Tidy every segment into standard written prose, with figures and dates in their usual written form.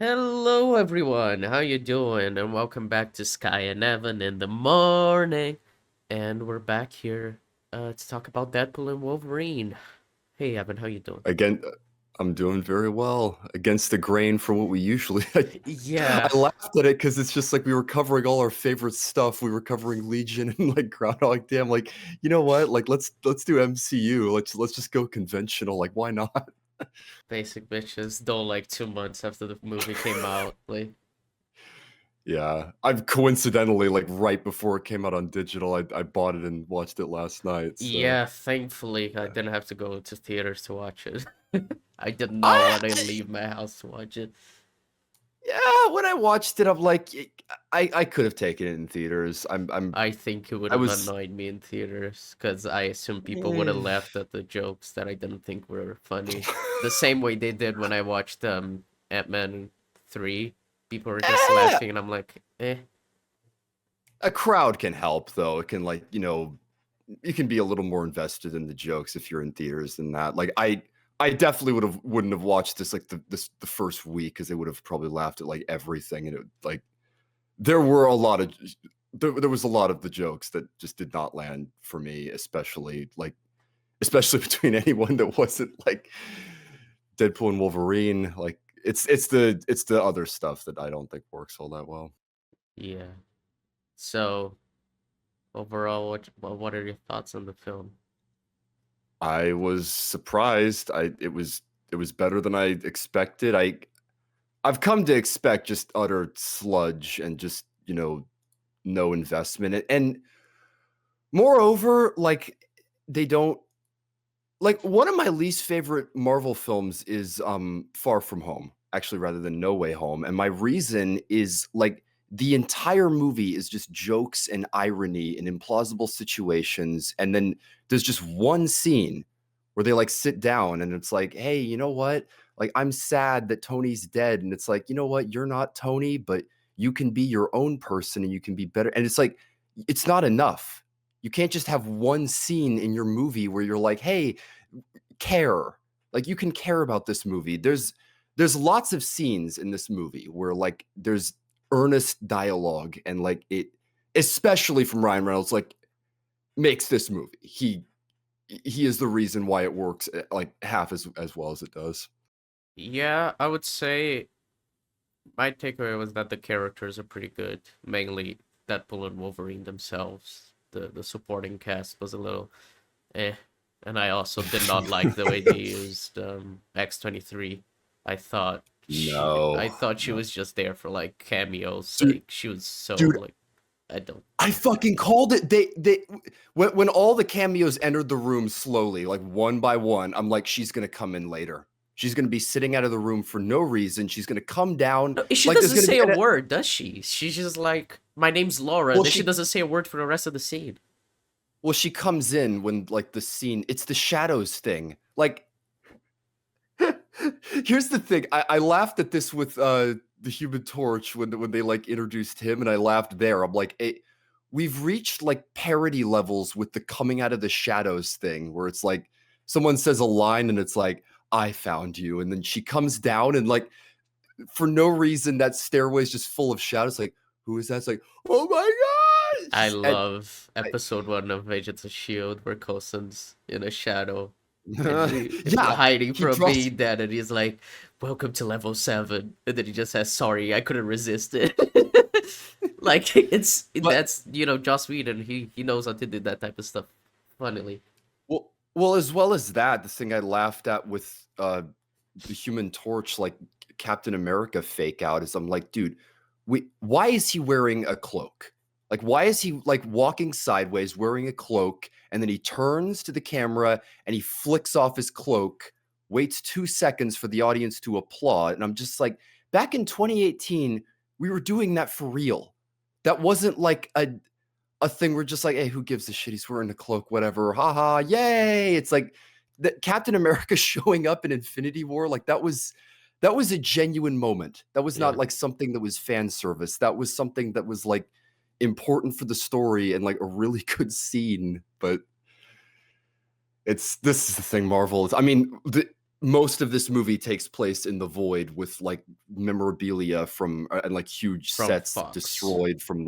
Hello everyone, how you doing? And welcome back to Skye and Evan in the morning. And we're back here to talk about Deadpool and Wolverine. Hey Evan, how you doing? Again, I'm doing very well against the grain for what we usually. I Yeah, laughed at it because it's just like we were covering all our favorite stuff. We were covering Legion and like Groundhog Day. I'm like, you know what? Like let's do MCU. Let's just go conventional. Like why not? basic bitches. Though like 2 months after the movie came out. Yeah, I've coincidentally like right before it came out on digital, I bought it and watched it last night. So Yeah, thankfully I didn't have to go to theaters to watch it. I did not I want to leave my house to watch it. yeah, when I watched it, I'm like, I could have taken it in theaters. I think it would I have was. annoyed me in theaters because I assume people would have eh. laughed at the jokes that I didn't think were funny. The same way they did when I watched Ant-Man 3. People were just Eh, laughing and I'm like, eh. a crowd can help though. It can you can be a little more invested in the jokes if you're in theaters than that. Like I definitely wouldn't have watched this like the first week because they would have probably laughed at like everything and it like there were a lot of there was a lot of the jokes that just did not land for me, especially between anyone that wasn't like Deadpool and Wolverine. Like it's the other stuff that I don't think works all that well. Yeah. So overall, what are your thoughts on the film? I was surprised. It was better than I expected. I've come to expect just utter sludge and just, no investment. And moreover, like they don't like one of my least favorite Marvel films is Far From Home, actually rather than No Way Home. And my reason is like the entire movie is just jokes and irony and implausible situations and then there's just one scene where they like sit down and it's like, "Hey, you know what? Like I'm sad that Tony's dead." And it's like, "You know what? You're not Tony, but you can be your own person and you can be better." And it's like it's not enough. You can't just have one scene in your movie where you're like, "Hey, care." Like you can care about this movie. There's lots of scenes in this movie where like there's earnest dialogue and like it especially from Ryan Reynolds like makes this movie. He is the reason why it works like half as well as it does. Yeah, I would say my takeaway was that the characters are pretty good, mainly Deadpool and Wolverine themselves. The supporting cast was a little eh. And I also did not like the way they used X-23. No, I thought she no. was just there for like cameos Dude, sake. She was so dude, like I don't I fucking called it. They when all the cameos entered the room slowly, like one by one, I'm like, she's gonna come in later. She's gonna be sitting out of the room for no reason. She's gonna come down. No, she Like there's doesn't gonna say be a an word, does she? She's just like, my name's Laura. well, Then she she doesn't say a word for the rest of the scene. well, she comes in when like the scene. It's the shadows thing. Like here's the thing. I laughed at this with the Human Torch when they like introduced him, and I laughed there. I'm like, we've reached like parody levels with the coming out of the shadows thing, where it's like someone says a line and it's like, "I found you," and then she comes down and like for no reason that stairway is just full of shadows. Like, who is that? It's like, oh my I gosh! And love I, episode 1 of Agents of Shield where Coulson's in a shadow and yeah, hiding he from draws. being dead, and he's like, "Welcome to level 7," and then he just says, "Sorry, I couldn't resist it." Like But that's Joss Whedon. He knows how to do that type of stuff. Funnily, well, as well as that, the thing I laughed at with the Human Torch, like Captain America fake out, is I'm like, dude, why is he wearing a cloak? Like, why is he like walking sideways wearing a cloak, and then he turns to the camera and he flicks off his cloak, waits 2 seconds for the audience to applaud, and I'm just like, back in 2018, we were doing that for real. That wasn't like a thing where just like, hey, who gives a shit? He's wearing a cloak, whatever. Haha, yay! It's like the Captain America showing up in Infinity War, like that was a genuine moment. That was not yeah. like something that was fan service. That was something that was like important for the story and like a really good scene. But this is the thing, Marvel. I mean, most of this movie takes place in the void with like memorabilia from and like huge from sets Fox. destroyed from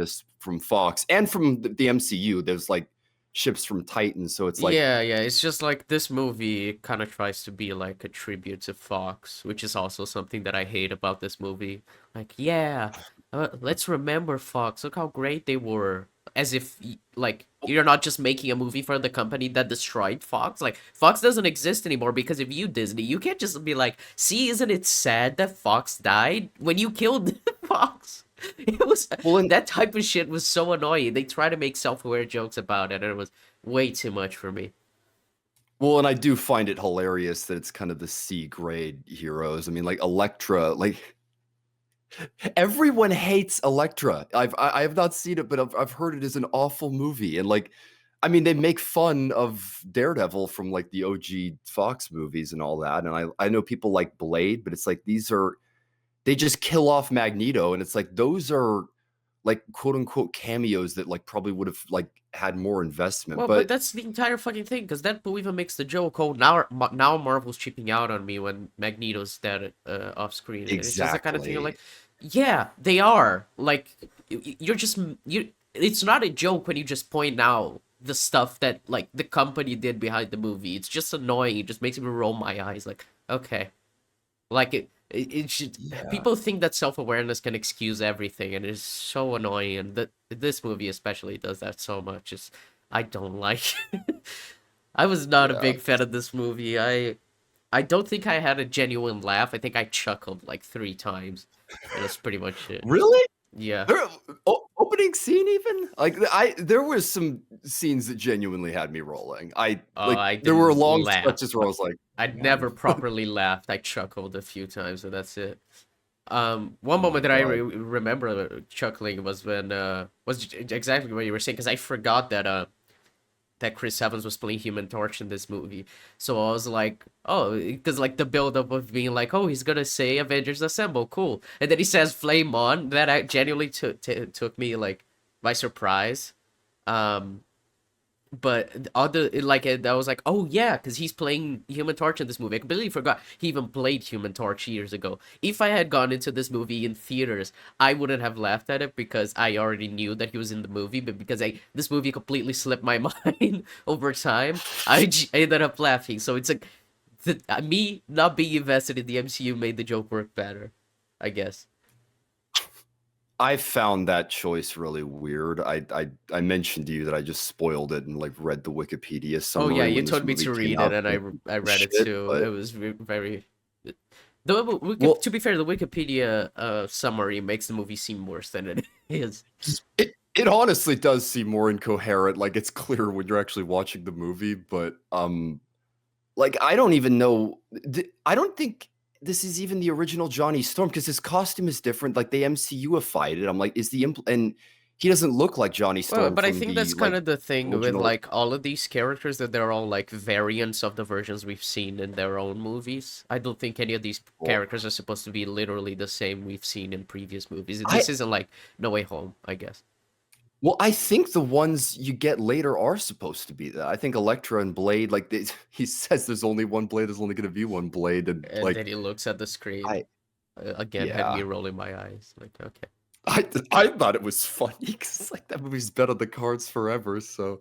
Fox and from the MCU. There's like ships from Titan, so it's like, Yeah, yeah, it's just like this movie kind of tries to be like a tribute to Fox, which is also something that I hate about this movie. Like, yeah, let's remember Fox. Look how great they were. As if like you're not just making a movie for the company that destroyed Fox. Like Fox doesn't exist anymore because of you, Disney. You can't just be like, "See, isn't it sad that Fox died when you killed Fox?" It was well, and that type of shit was so annoying. They try to make self-aware jokes about it, and it was way too much for me. I do find it hilarious that it's kind of the C grade heroes. I mean, like Elektra, like everyone hates Elektra. I have not seen it, but I've heard it is an awful movie. And like, I mean, they make fun of Daredevil from like the OG Fox movies and all that. And I know people like Blade, but it's like they just kill off Magneto, and it's like those are like quote unquote cameos that like probably would have like had more investment. Well, but But that's the entire fucking thing, because Deadpool even makes the joke, "Oh, now Marvel's cheaping out on me when Magneto's dead off screen," and it's just the kind of thing you're exactly. like, yeah, they are. Like, you're just you. It's not a joke when you just point out the stuff that like the company did behind the movie. It's just annoying. It just makes me roll my eyes. Like, okay, like it should. Yeah. People think that self-awareness can excuse everything, and it's so annoying. And that this movie especially does that so much. It's I don't like. I was not a Yeah. big fan of this movie. I don't think I had a genuine laugh. I think I chuckled like 3 times, and that's pretty much it. Really? Yeah. There opening scene even? Like, there was some scenes that genuinely had me rolling. I like, I there were didn't long laugh. stretches where I was like, I'd "Man." never properly laughed. I chuckled a few times, and that's it. One Oh my moment that I god. remember chuckling was when exactly what you were saying, because I forgot that Chris Evans was playing Human Torch in this movie. So I was like, oh, because like the build up of being like, oh, he's gonna say Avengers Assemble, cool, and then he says Flame On. That I genuinely took me like by surprise. Um, but other like I was like, oh yeah, because he's playing Human Torch in this movie. I completely forgot he even played Human Torch years ago. If I had gone into this movie in theaters, I wouldn't have laughed at it because I already knew that he was in the movie. But because this movie completely slipped my mind over time, I ended up laughing. So it's like me not being invested in the MCU made the joke work better, I guess. I found that choice really weird. I mentioned to you that I just spoiled it and like read the Wikipedia Oh yeah, summary you when this told me movie to came read it, out. and So I read it shit, too. but It was very. well, To be fair, the Wikipedia summary makes the movie seem worse than it is. it honestly does seem more incoherent. Like, it's clear when you're actually watching the movie, but like, I don't even know. I don't think this is even the original Johnny Storm because his costume is different. Like, they MCUified it. I'm like, is the and he doesn't look like Johnny Well, Storm but I from think that's the kind like of the thing with original. like all of these characters, that they're all like variants of the versions we've seen in their own movies. I don't think any of these Well, characters are supposed to be literally the same we've seen in previous movies. I This isn't like No Way Home, I guess. well, I think the ones you get later are supposed to be that. I think Elektra and Blade, like he says, there's only one Blade. There's only going to be one Blade, and And like then he looks at the I screen again, had me yeah, rolling my eyes. Like, okay. I thought it was funny because like that movie's been on the cards forever. So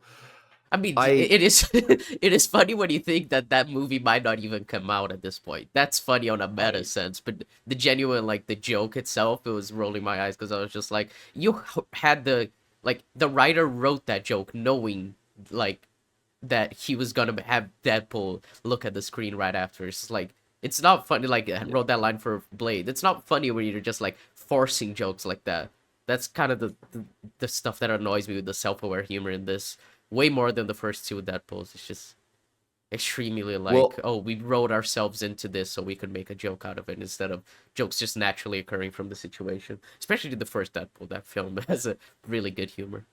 I mean, I it is it is funny when you think that that movie might not even come out at this point. That's funny on a meta I sense, but the genuine like the joke itself, it was rolling my eyes because I was just like, had the writer wrote that joke knowing like that he was gonna have Deadpool look at the screen right after. It's like it's not funny. Like I yeah. wrote that line for Blade. It's not funny when you're just like forcing jokes like that. That's kind of the stuff that annoys me with the self-aware humor in this way more than the first two Deadpools. It's just extremely like, Well, oh, we wrote ourselves into this so we could make a joke out of it instead of jokes just naturally occurring from the situation. Especially the first Deadpool, that film has a really good humor.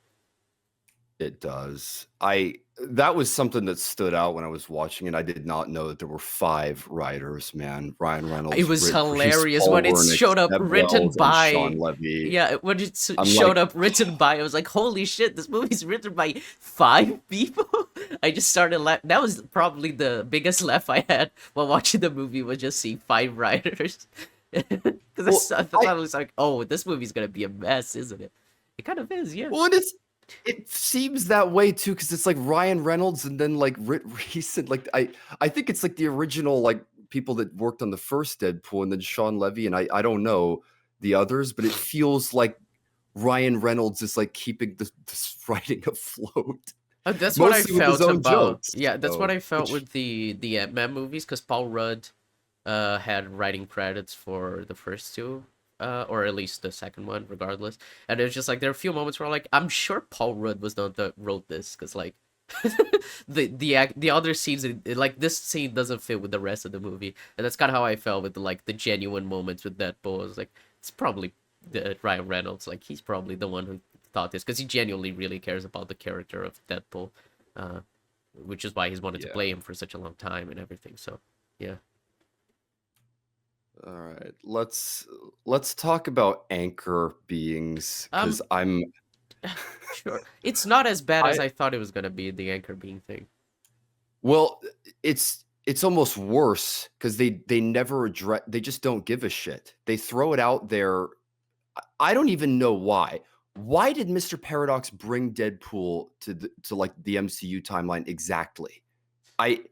it does. I that was something that stood out when I was watching it. I did not know that there were 5 writers, man. Ryan It Reynolds, was Reese hilarious when it Ballwarnick, showed up Zeb written Wells, and by. Shawn Levy. Yeah, when it I'm showed like, up written by, I was like, holy shit, this movie's written by 5 people? I just started laughing. That was probably the biggest laugh I had while watching the movie, was just seeing five writers. Because Well, I thought I was like, oh, this movie's gonna be a mess, isn't it? It kind of is, yeah. well, and it seems that way too, because it's like Ryan Reynolds and then like recent, like I think it's like the original like people that worked on the first Deadpool and then Shawn Levy and I don't know the others, but it feels like Ryan Reynolds is like keeping this writing afloat, That's what I mostly with his felt own about. jokes. Yeah, that's what So, I felt which with the Ant-Man movies, because Paul Rudd had writing credits for the first two, or at least the second one, regardless. And it was just like there are a few moments where like I'm sure Paul Rudd was the one that wrote this, because like the other scenes, like this scene doesn't fit with the rest of the movie, and that's kind of how I felt with like the genuine moments with Deadpool. I was like, it's probably Ryan Reynolds, like he's probably the one who thought this, because he genuinely really cares about the character of Deadpool, uh, which is why he's wanted to yeah. play him for such a long time and everything. So yeah. All right, let's talk about anchor beings because Um, I'm sure. It's not as bad as I I thought it was gonna be, the anchor being thing. well, it's almost worse because they never address. They just don't give a shit. They throw it out there. I don't even know why. Why did Mr. Paradox bring Deadpool to like the MCU timeline exactly? I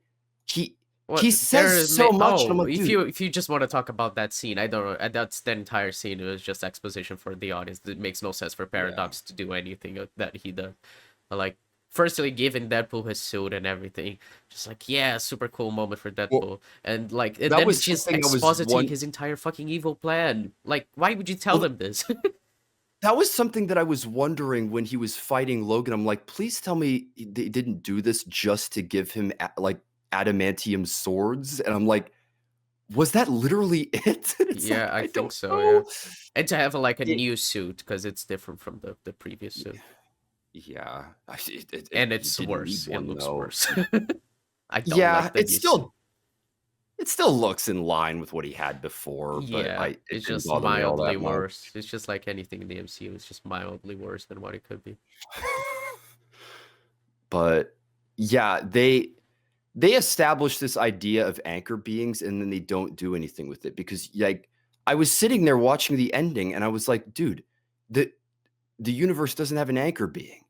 he What he says there? so much, and I'm Oh, like, dude, if you just want to talk about that scene, I don't know. That's the entire scene. It was just exposition for the audience. It makes no sense for yeah. Paradox to do anything that he does. Like, firstly, giving Deadpool his suit and everything, just like, yeah, super cool moment for Well, Deadpool, and like, and that then was just something I was expositing his entire fucking evil plan. Like, why would you tell well, them this? that was something that I was wondering when he was fighting Logan. I'm like, please tell me they didn't do this just to give him like adamantium swords. And I'm like, was that literally it? And it's Yeah, like, I I think don't so. Yeah, know. and to have like a It, new suit, because it's different from the previous suit, yeah, and he it's didn't need worse. It one looks though. worse. I don't Yeah, like the new suit. it still looks in line with what he had before, but Yeah, it it's didn't just bother me all mildly that much. worse. It's just like anything in the MCU. It's just mildly worse than what it could be. But yeah, they establish this idea of anchor beings and then they don't do anything with it because like I was sitting there watching the ending and I was like, dude, the the universe doesn't have an anchor being.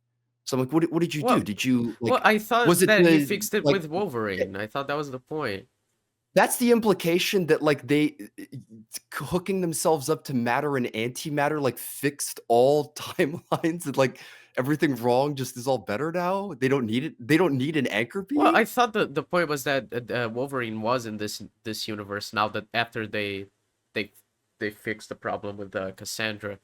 So I'm like, what did you do? Well, Did you well, like I was thought it that he the fixed it like with Wolverine. I thought that was the point. that's the implication that like they hooking themselves up to matter and antimatter like fixed all timelines and like everything wrong just is all better now. They don't need it. They don't need an anchor Well, being. I thought the point was that Wolverine was in this universe now, that after they they fixed the problem with Cassandra,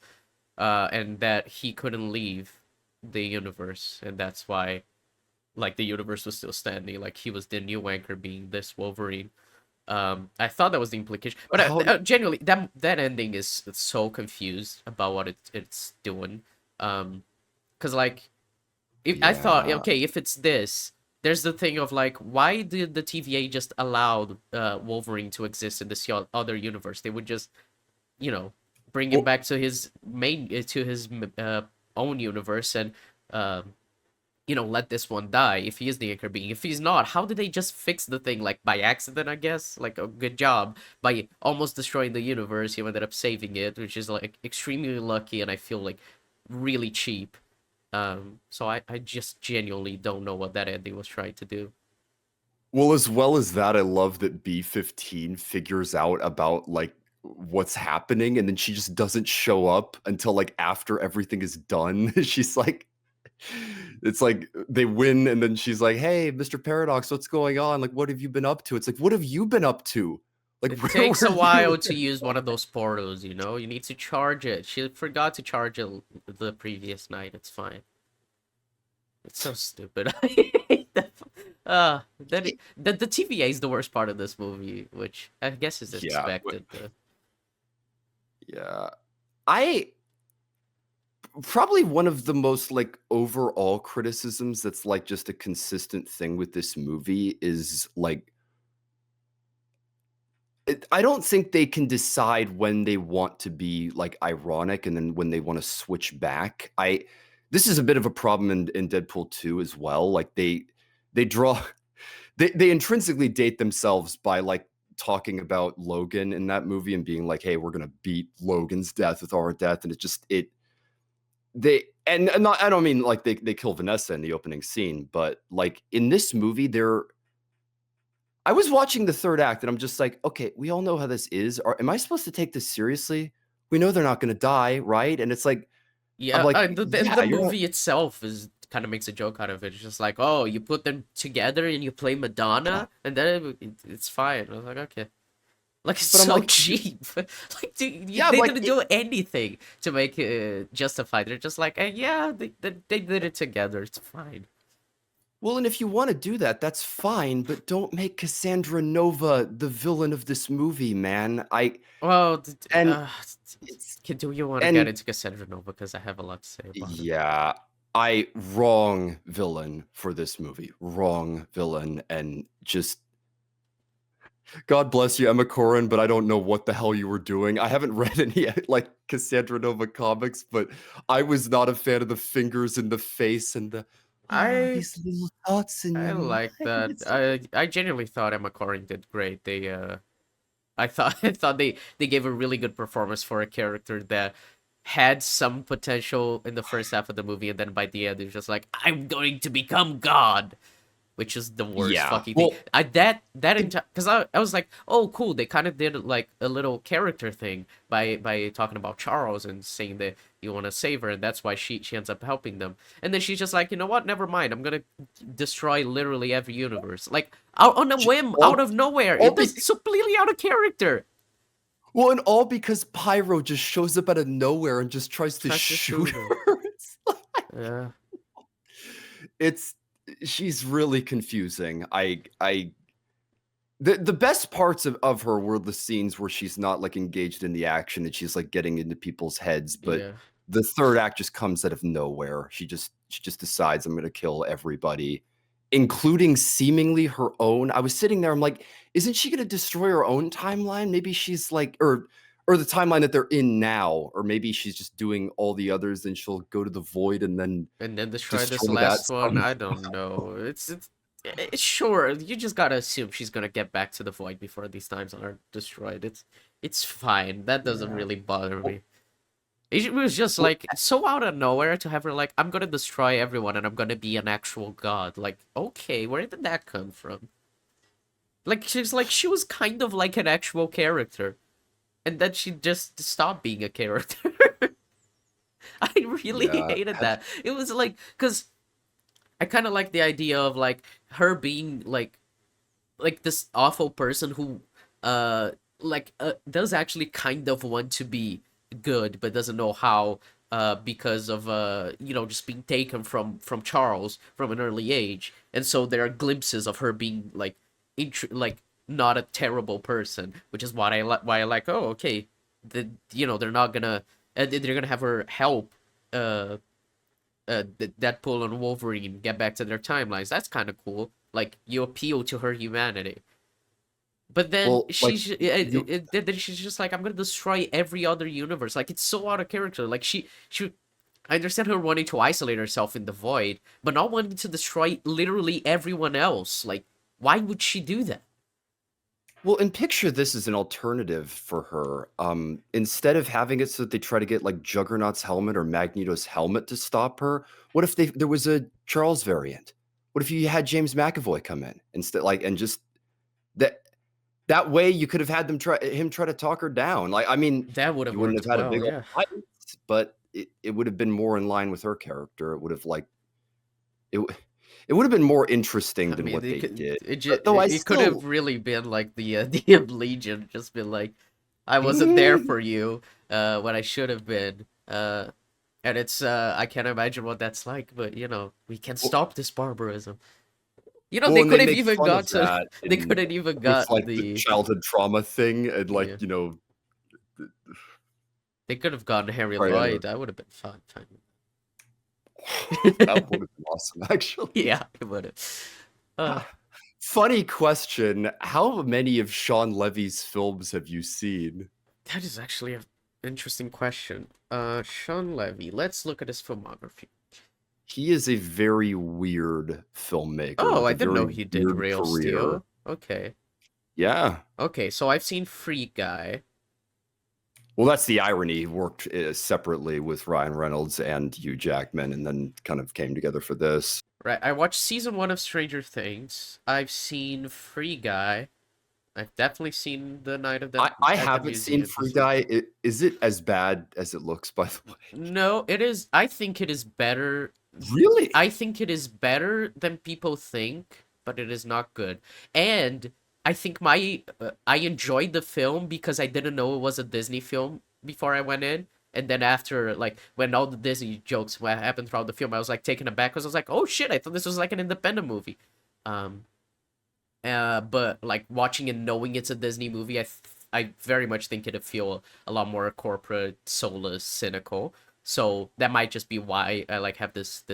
and that he couldn't leave the universe, and that's why like the universe was still standing. Like he was the new anchor being, this Wolverine. I thought that was the implication, but How genuinely, that ending is so confused about what it's doing. Because like, if I thought, yeah. okay, if it's this, there's the thing of like, why did the TVA just allow Wolverine to exist in this other universe? They would just, you know, bring him Well, back to his own universe, and um let this one die if he is the anchor being. If he's not, how did they just fix the thing? Like by accident, I guess? Like a good job. By almost destroying the universe, he ended up saving it, which is like extremely lucky, and I feel like really cheap. So I just genuinely don't know what that ending was trying to do. well, as well as that, I love that B-15 figures out about like what's happening and then she just doesn't show up until like after everything is done. She's like it's like they win and then she's like, "Hey, Mr. Paradox, what's going on? Like what have you been up to?" It's like, "What have you been up to? Like It where takes were a you?" while to use one of those portals, you know? You need to charge it. She forgot to charge it the previous night. It's fine. It's so stupid. I hate that. The TVA is the worst part of this movie, which I guess is Yeah, expected. yeah. I probably one of the most like overall criticisms that's like just a consistent thing with this movie is like I don't think they can decide when they want to be like ironic and then when they want to switch back. I This is a bit of a problem in Deadpool 2 as well. Like they draw they intrinsically date themselves by like talking about Logan in that movie and being like, "Hey, we're gonna beat Logan's death with our death," and it just it they and not I don't mean like they kill Vanessa in the opening scene, but like in this movie, they're I was watching the third act and I'm just like, okay, we all know how this is. Am I supposed to take this seriously? We know they're not gonna die, right? And it's like, I'm Yeah, like, the yeah, you're not. movie itself is kind of makes a joke out of it. It's just like, oh, you put them together and you play Yeah. Madonna, and then it's fine. I was like, okay, like it's But I'm so like, cheap. Like, dude, yeah, I'm they like, didn't do anything to make it justify. They're just like, yeah, they did it together. It's fine. well, and if you want to do that, that's fine, but don't make Cassandra Nova the villain of this movie, man. Well, And it's do you want to get and into Cassandra Nova? Because I have a lot to say about it. yeah, I wrong villain for this movie. Wrong villain and just God bless you, Emma Corrin, but I don't know what the hell you were doing. I haven't read any like Cassandra Nova comics, but I was not a fan of the fingers in the face and the I these little thoughts in I your mind. like that. It's I genuinely thought Emma Corrin did great. I thought I thought they gave a really good performance for a character that had some potential in the first half of the movie, and then by the end, they're just like, "I'm going to become God," which is the worst yeah. fucking thing. Well, That it, entire because I was like, oh cool, they kind of did like a little character thing by talking about Charles and saying that you want to save her, and that's why she ends up helping them. And then she's just like, you know what? Never mind. I'm gonna destroy literally every universe, like out on a whim, out all of nowhere. all It be, was completely out of character. well, and all because Pyro just shows up out of nowhere and just tries to Tries to shoot shoot her. her. Yeah. It's she's really confusing. I the best parts of her were the scenes where she's not like engaged in the action and she's like getting into people's heads, but Yeah. the third act just comes out of nowhere. She just decides I'm gonna kill everybody, including seemingly her own. I was sitting there, I'm like, isn't she gonna destroy her own timeline? Maybe she's like or the timeline that they're in now, or maybe she's just doing all the others, and she'll go to the void and then And then destroy this destroy that last one. somehow. I don't know. It's sure you just gotta assume she's gonna get back to the void before these times are destroyed. It's fine. That doesn't Yeah. really bother Well, me. It was just well, like so out of nowhere to have her like, I'm gonna destroy everyone and I'm gonna be an actual god. Like, okay, where did that come from? Like she was kind of like an actual character, and then she just stopped being a character. I really yeah. hated that. It was like, cause I kind of like the idea of like her being like this awful person who does actually kind of want to be good but doesn't know how because of just being taken from Charles from an early age, and so there are glimpses of her being like like not a terrible person, which is what why I like, oh okay, they're not gonna they're gonna have her help uh Deadpool and Wolverine get back to their timelines. That's kind of cool. Like, you appeal to her humanity. But then Well, like you then she's just like, I'm gonna destroy every other universe. Like, it's so out of character. Like, she I understand her wanting to isolate herself in the void, but not wanting to destroy literally everyone else. Like, why would she do that? well, and picture this as an alternative for her. Instead of having it so that they try to get like Juggernaut's helmet or Magneto's helmet to stop her, what if there was a Charles variant? What if you had James McAvoy come in instead, like, and just that that way you could have had him try to talk her down. Like, I mean, That would have you wouldn't have worked had a well, big old yeah. fight, but it would have been more in line with her character. It would have like it. It would have been more interesting I than mean, what they did. Though I it could have still really been like the the Legion, just been like, I wasn't there for you, when I should have been, and it's I can't imagine what that's like, but we can well, stop this barbarism. well, They and they couldn't make even fun of got to, that they in couldn't even with, got like, the childhood trauma thing and, like, yeah, th they could have gotten Harry sorry, I know Lloyd. That would have been fun. Fine. that would have been awesome, actually. Yeah, it would have. Uh, Funny question, how many of Shawn Levy's films have you seen? that is actually an interesting question. Shawn Levy. Let's look at his filmography. he is a very weird filmmaker Oh, with I a didn't know very he did weird Real career. Steel. Okay. Yeah. Okay, so I've seen Free Guy. Well, that's the irony. He worked separately with Ryan Reynolds and Hugh Jackman, and then kind of came together for this. Right, I watched season 1 of Stranger Things. I've seen Free Guy. I've definitely seen The Night of the I at the haven't seen Free Museums. Guy. Is it as bad as it looks, by the way? No, it is. I think it is better. Really? I think it is better than people think, but it is not good. And I think I enjoyed the film because I didn't know it was a Disney film before I went in. And then after, like, when all the Disney jokes happened throughout the film, I was like taken aback because I was like, oh shit, I thought this was like an independent movie. Um, but like watching and knowing it's a Disney movie, I very much think it'd feel a lot more corporate, soulless, cynical. So that might just be why I like have this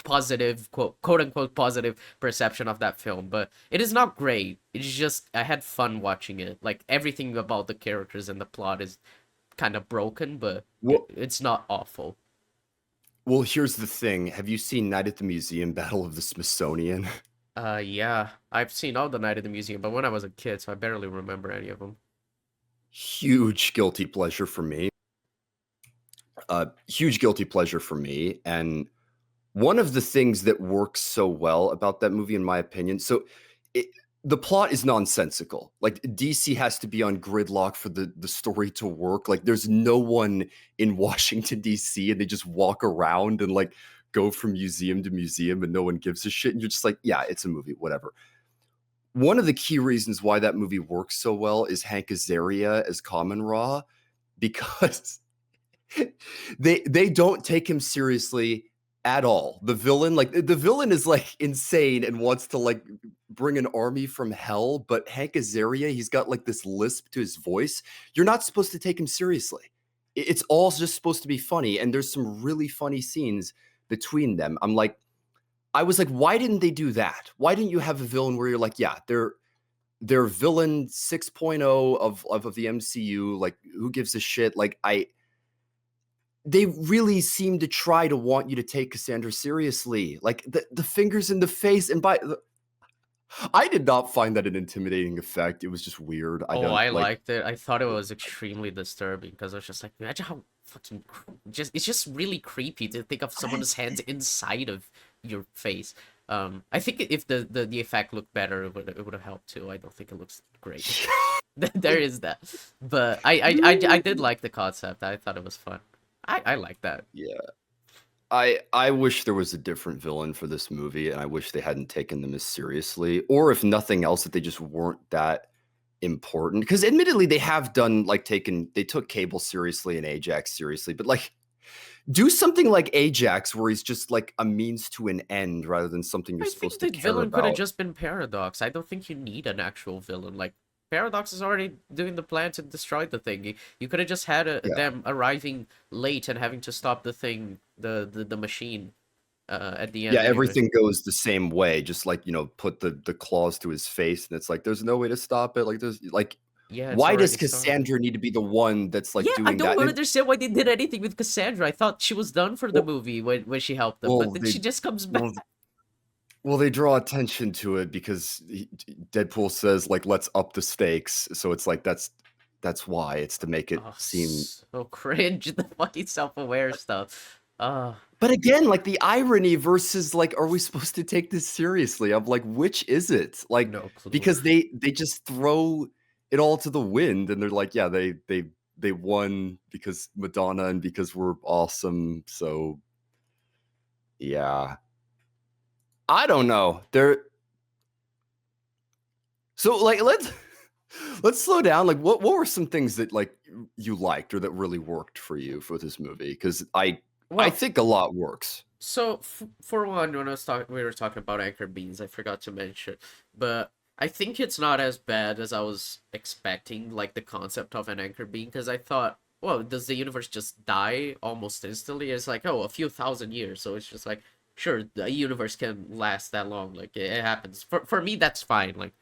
positive quote unquote positive perception of that film. But it is not great. It's just I had fun watching it. Like everything about the characters and the plot is kind of broken, but Well, it's not awful. well, here's the thing. Have you seen Night at the Museum: Battle of the Smithsonian? Yeah, I've seen all the Night at the Museum, but when I was a kid, so I barely remember any of them. Huge guilty pleasure for me. Huge guilty pleasure for me. And one of the things that works so well about that movie, in my opinion, so it, the plot is nonsensical. Like DC has to be on gridlock for the story to work. Like there's no one in Washington DC, and they just walk around and like go from museum to museum, and no one gives a shit. And you're just like, yeah, it's a movie, whatever. One of the key reasons why that movie works so well is Hank Azaria as Common Raw, because they don't take him seriously at all. The villain, like the villain is like insane and wants to like bring an army from hell, but Hank Azaria, he's got like this lisp to his voice. You're not supposed to take him seriously. It's all just supposed to be funny, and there's some really funny scenes between them. I was like, why didn't they do that? Why didn't you have a villain where you're like, yeah, they're villain 6.0 of the MCU, like who gives a shit? Like they really seem to try to want you to take Cassandra seriously. Like the fingers in the face, and I did not find that an intimidating effect. It was just weird. I Oh, don't I like. liked it. I thought it was extremely disturbing because I was just like, imagine how just it's just really creepy to think of someone's hands inside of your face. I think if the effect looked better, it would have helped too. I don't think it looks great. There is that, but I did like the concept. I thought it was fun. I like that. Yeah. I wish there was a different villain for this movie, and I wish they hadn't taken them as seriously, or if nothing else, that they just weren't that important. Because admittedly, they took Cable seriously and Ajax seriously, but like do something like Ajax where he's just like a means to an end rather than something you're I supposed think to the care villain could have about. just been Paradox. I don't think you need an actual villain. Like Paradox is already doing the plan to destroy the thing. You could have just had Yeah. them arriving late and having to stop the thing, the machine, at the Yeah, end anyway. everything goes the same way, just like, put the claws to his face, and it's like, there's no way to stop it. Like, Yeah, it's why does already started. Cassandra need to be the one that's Yeah, like I doing that? don't And understand why they did anything with Cassandra. I thought she was done for the well, movie when she helped them, but well, then they she just comes back. well, well, they draw attention to it because Deadpool says like, let's up the stakes. So it's like that's why it's to make it Oh, seem. so cringe, the fucking self-aware stuff. But again, like the irony versus like, are we supposed to take this seriously? I'm like, which is it? Like, No clue. because they just throw it all to the wind, and they're like, yeah, they won because Madonna and because we're awesome. So yeah, I don't know. So like let's slow down. Like what were some things that like you liked or that really worked for you for this movie? Because I Well, think a lot works. so for one, when we were talking about anchor beans, I forgot to mention, but I think it's not as bad as I was expecting, like the concept of an anchor bean, because I thought, well, does the universe just die almost instantly? It's like, oh, a few thousand years, so it's just like, sure, the universe can last that long, like it happens. For me, that's fine, like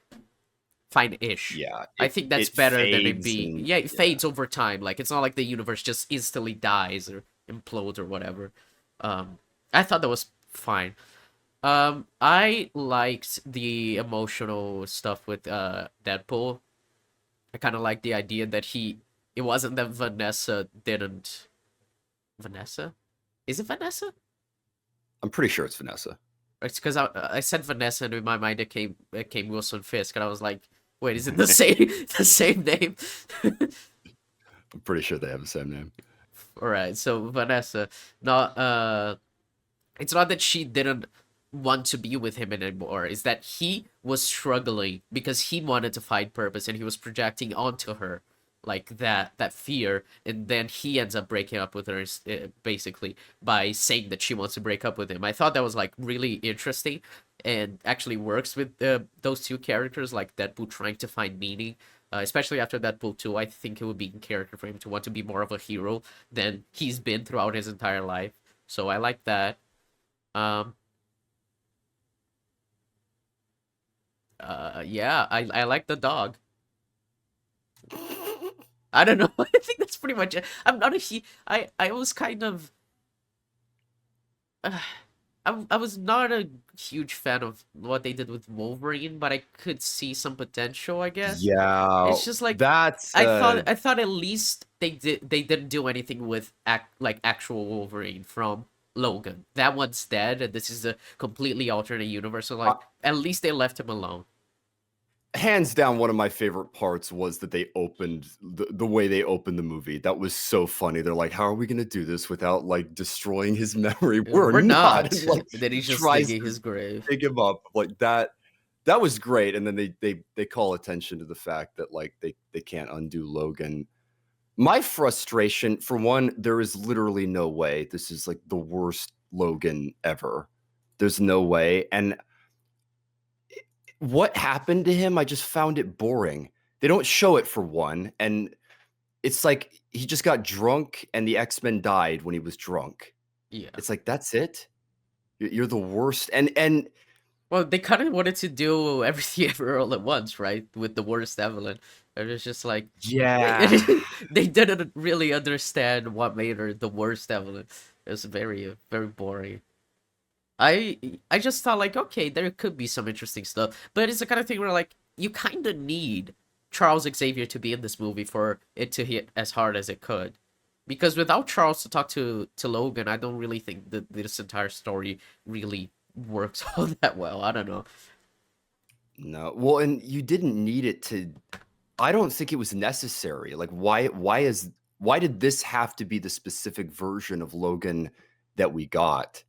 fine-ish. Yeah, I think that's it better than it fades being, and it yeah. fades over time. Like it's not like the universe just instantly dies or implodes or whatever. Um, I thought that was fine. I liked the emotional stuff with Deadpool. I kind of like the idea that it wasn't that Vanessa didn't. Vanessa? Is it Vanessa? I'm pretty sure it's Vanessa. It's because I said Vanessa and in my mind it came Wilson Fisk and I was like, wait, is it the same the same name? I'm pretty sure they have the same name. All right, so Vanessa, not it's not that she didn't want to be with him anymore. It's that he was struggling because he wanted to find purpose and he was projecting onto her like that fear, and then he ends up breaking up with her basically by saying that she wants to break up with him. I thought that was like really interesting and actually works with those two characters, like Deadpool trying to find meaning. Especially after Deadpool 2, I think it would be in character for him to want to be more of a hero than he's been throughout his entire life. So I like that. Um, yeah, I like the dog. I don't know. I think that's pretty much it. I'm not a he. I was kind of. Uh, I was not a huge fan of what they did with Wolverine, but I could see some potential, I guess. Yeah, It's just like that's I thought at least they didn't do anything with actual Wolverine from Logan. That one's dead, and this is a completely alternate universe. So like at least they left him alone. hands down one of my favorite parts was that they opened the way they opened the movie. That was so funny. They're like, how are we going to do this without like destroying his memory? We're We're not. not. And like And then he's just tries digging to his grave. dig him up like that. That was great. And then they call attention to the fact that like they can't undo Logan. My frustration, for one, there is literally no way this is like the worst Logan ever. There's no way. And what happened to him, I just found it boring. They don't show it for one, and it's like he just got drunk and the X-Men died when he was drunk. Yeah. It's like, "That's it? You're the worst." And Well, they kind of wanted to do everything ever all at once, right? With the worst Evelyn. And it's just like yeah. they didn't really understand what made her the worst Evelyn. It was very boring. I just thought like, okay, there could be some interesting stuff, but it's the kind of thing where like you kind of need Charles Xavier to be in this movie for it to hit as hard as it could, because without Charles to talk to Logan, I don't really think that this entire story really works all that well. I don't know. No. Well, and you didn't need it to. I don't think it was necessary. Like, why did this have to be the specific version of Logan that we got?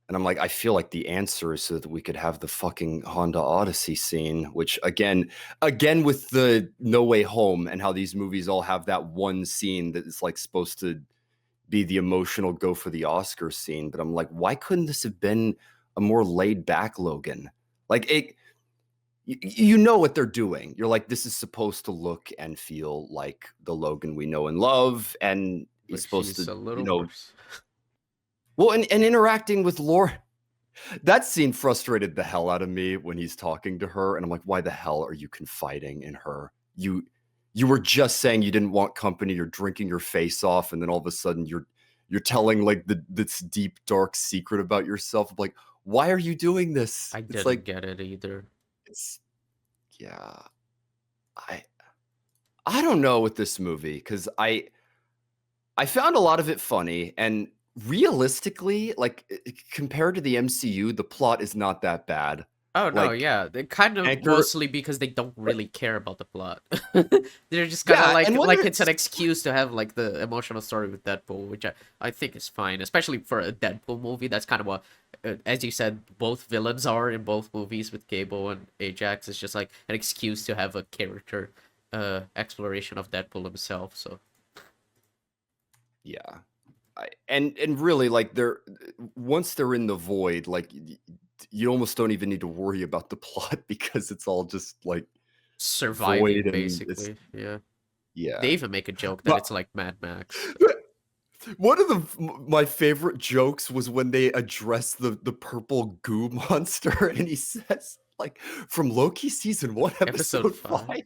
And I'm like, I feel like the answer is so that we could have the fucking Honda Odyssey scene, which again with the No Way Home and how these movies all have that one scene that is like supposed to be the emotional go for the Oscar scene. But I'm like, why couldn't this have been a more laid back Logan? Like it, you know what they're doing. You're like, this is supposed to look and feel like the Logan we know and love, and he's But supposed she's to, a little worse. well, and interacting with Laura. That scene frustrated the hell out of me when he's talking to her, and I'm like, why the hell are you confiding in her? You were just saying you didn't want company, you're drinking your face off, and then all of a sudden you're telling like this deep dark secret about yourself. I'm like, why are you doing this? I It's didn't like get it either. it's yeah. I I don't know with this movie because I found a lot of it funny, and realistically, like, compared to the MCU, the plot is not that bad. Oh no, Like, yeah, they kind of Anchor mostly because they don't but really care about the plot. They're just kind of yeah, and when like it's an there's excuse to have like the emotional story with Deadpool, which I think is fine, especially for a Deadpool movie. That's kind of what, as you said, both villains are in both movies with Cable and Ajax. It's just like an excuse to have a character exploration of Deadpool himself. So yeah. And really, like, they're once they're in the void, like, you almost don't even need to worry about the plot because it's all just, like, void surviving and it's basically, yeah. They yeah. even make a joke that But it's like Mad Max. one of my favorite jokes was when they address the purple goo monster, and he says, like, "From Loki season 1, Episode episode 5." 5.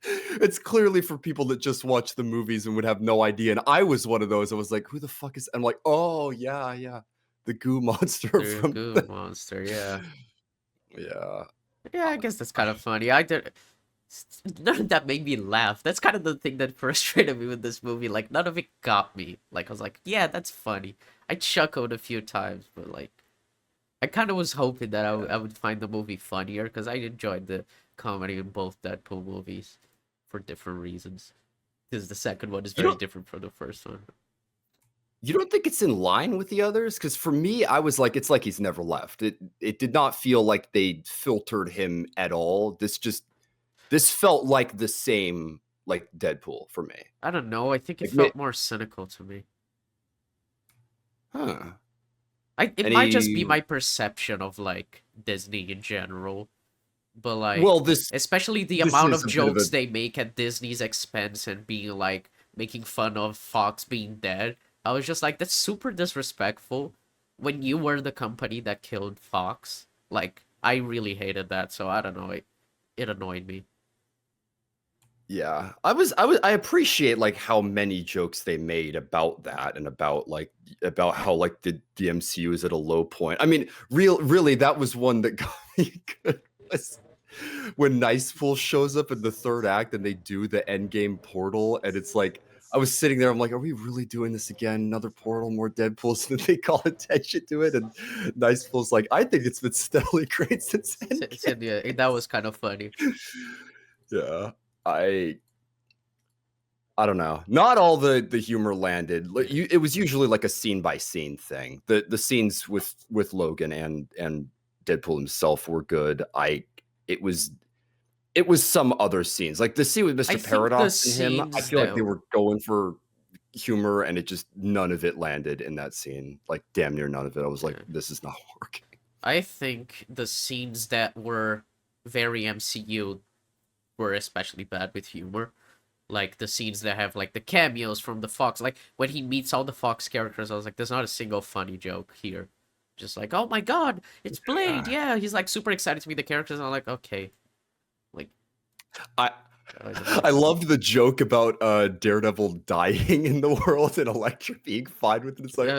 It's clearly for people that just watch the movies and would have no idea, and I was one of those. I was like, "Who the fuck is" I'm like, "Oh, yeah, yeah. The goo monster The from goo the" monster, yeah. Yeah. Yeah, I guess that's kind of funny. None of that made me laugh. That's kind of the thing that frustrated me with this movie. Like, none of it got me. Like, I was like, yeah, that's funny. I chuckled a few times, but like, I kind of was hoping that I would find the movie funnier because I enjoyed the comedy in both Deadpool movies for different reasons. Because the second one is You very don't different from the first one. you don't think it's in line with the others? Because for me, I was like, it's like he's never left. It did not feel like they filtered him at all. This felt like the same like Deadpool for me. I don't know. I think it Like, ma felt more cynical to me. huh. It might just be Any my perception of like Disney in general, but well, like especially the this amount is of a bit of a jokes they make at Disney's expense and being like making fun of Fox being dead. I was just like, that's super disrespectful when you were the company that killed Fox. Like, I really hated that, so I don't know, it annoyed me. yeah. I appreciate like how many jokes they made about that and about how like the MCU is at a low point. I mean, really that was one that got me good was when Nice Pool shows up in the third act and they do the endgame portal and it's like I was sitting there, I'm like, are we really doing this again? Another portal, more Deadpools, and they call attention to it. And Nice Pool's like, I think it's been steadily great since Endgame. Yeah, that was kind of funny. Yeah. I I don't know. Not all the humor landed. Like, Yeah. it was usually like a scene by scene thing. The scenes with Logan and Deadpool himself were good. I it was it was some other scenes. Like the scene with I Mr. think the Paradox and him, I scenes feel like that they were going for humor and it just none of it landed in that scene. Like damn near none of it. I was like, yeah. this is not working. I think the scenes that were very MCU were especially bad with humor. Like the scenes that have like the cameos from the Fox, like when he meets all the Fox characters, I was like, there's not a single funny joke here. Just like, oh my god, it's Blade, Yeah. yeah. He's like super excited to meet the characters, and I'm like, okay, like I that was a I mess. loved the joke about Daredevil dying in the world and Elektra being fine with it. It's like,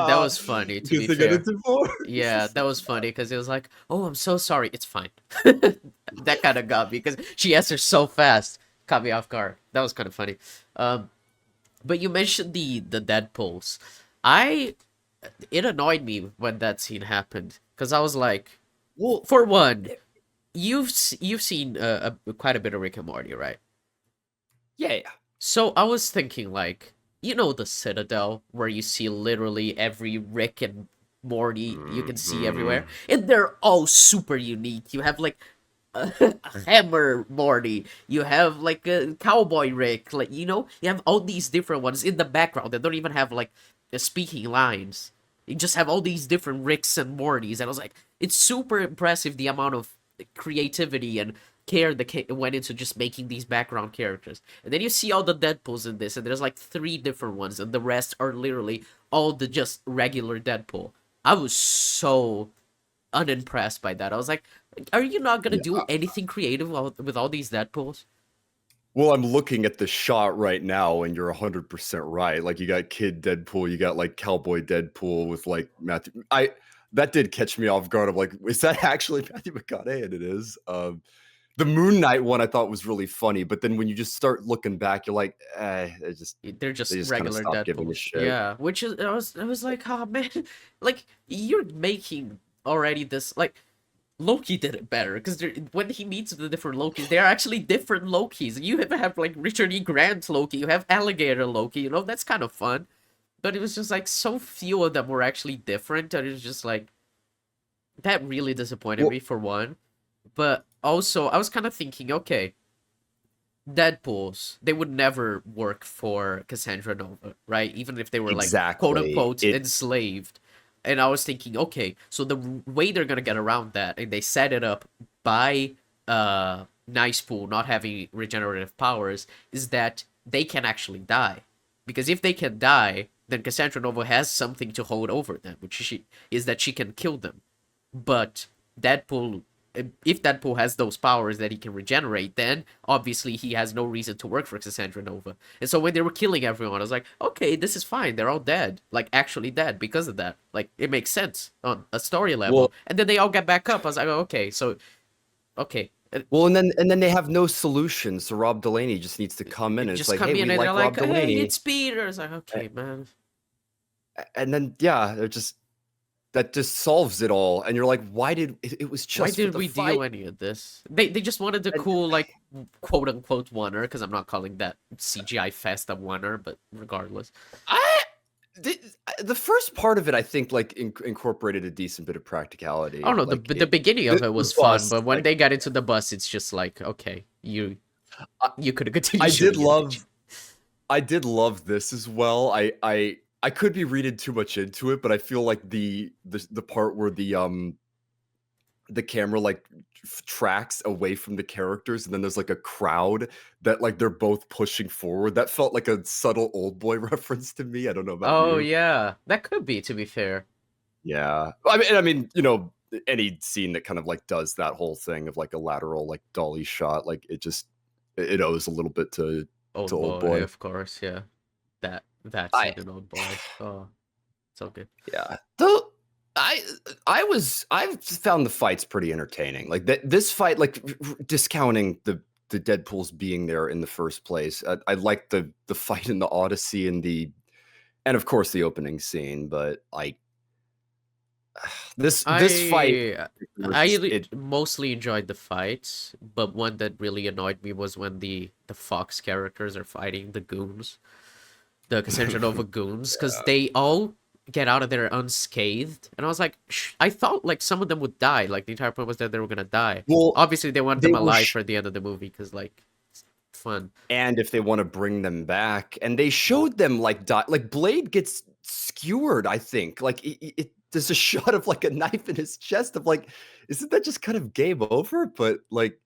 That was funny. To be because they get fair, into divorce. yeah, It's that like, was funny because it was like, oh, I'm so sorry, it's fine. That kind of got me because she answered so fast, caught me off guard. That was kind of funny. But you mentioned the Deadpools. I It annoyed me when that scene happened because I was like, well, for one, you've seen quite a bit of Rick and Morty, right? yeah, yeah. So I was thinking like, you know, the Citadel where you see literally every Rick and Morty you can see everywhere, Mhm. and they're all super unique. You have like a Hammer Morty, you have like a Cowboy Rick, like you have all these different ones in the background that don't even have like speaking lines. You just have all these different Ricks and Mortys, and I was like, it's super impressive the amount of creativity and care that went into just making these background characters. And then you see all the Deadpools in this, and there's like three different ones, and the rest are literally all the just regular Deadpool. I was so unimpressed by that. I was like, are you not gonna Yeah. do anything creative with all these Deadpools? Well, I'm looking at the shot right now, and you're 100% right. Like you got Kid Deadpool, you got like Cowboy Deadpool with like Matthew. I that did catch me off guard. Of like, is that actually Matthew McConaughey? And it is. The Moon Knight one I thought was really funny, but then when you just start looking back, you're like, They're they just just kind of regular stopped giving a Deadpools. shit. Yeah, which is I was like, oh man, like you're making already this like Loki did it better because when he meets the different Lokis, they are actually different Lokis. You have like Richard E. Grant Loki, you have Alligator Loki. That's kind of fun. But it was just like so few of them were actually different, and it was just like that really disappointed Well, me for one. But also, I was kind of thinking, okay, Deadpools, they would never work for Cassandra Nova, right? Even if they were like quote exactly. unquote enslaved. And I was thinking, okay, so the way they're gonna get around that, and they set it up by Nice Pool not having regenerative powers, is that they can actually die. Because if they can die, then Cassandra Nova has something to hold over them, which is that she can kill them. But Deadpool if Deadpool has those powers that he can regenerate, then obviously he has no reason to work for Cassandra Nova. And so when they were killing everyone, I was like, okay, this is fine. They're all dead, like actually dead because of that. Like it makes sense on a story Well, level. And then they all get back up. I was like, oh, okay, so okay. well, and then they have no solution. So Rob Delaney just needs to come in, and it's Just like, come hey, in we and they're like like, Rob hey, Delaney, it's Peter. It's like, okay, man. and then yeah, they're just that just solves it all. And you're like, why did it was Why just for did the we fight? do any of this? They just wanted the And cool, like, quote unquote oneer, because I'm not calling that CGI fest a oneer, but regardless. I the, the first part of it, I think, like incorporated a decent bit of I don't practicality. know, Like the beginning of it the was fun, bus, but when like they got into the bus, it's just like, okay, I, you could have continued I did shooting it, bitch. love I did love this as well. I could be reading too much into it, but I feel like the part where the camera like tracks away from the characters, and then there's like a crowd that like they're both pushing forward. That felt like a subtle old boy reference to me. I don't know about Oh, you. yeah, that could be, to be fair. Yeah. I mean, any scene that kind of like does that whole thing of like a lateral like dolly shot, like it owes a little bit to Old old boy, boy. of course, yeah. That I scene in Old Boy. Oh, so good. Yeah. Though I I found the fights pretty entertaining. Like this fight, like discounting the Deadpool's being there in the first place. I like the fight in the Odyssey and of course the opening scene, but like this fight I was just it. mostly enjoyed the fights, but one that really annoyed me was when the Fox characters are fighting the goons, the Cassandra Nova goons, because they all get out of there unscathed, and I was like, I thought like some of them would die, like the entire point was that they were gonna die. Well, Obviously, they wanted them they were alive for the end of the movie because like it's fun. and if they want to bring them back, and they showed them like like Blade gets skewered, I think. Like there's a shot of like a knife in his chest of like, isn't that just kind of game over? But like,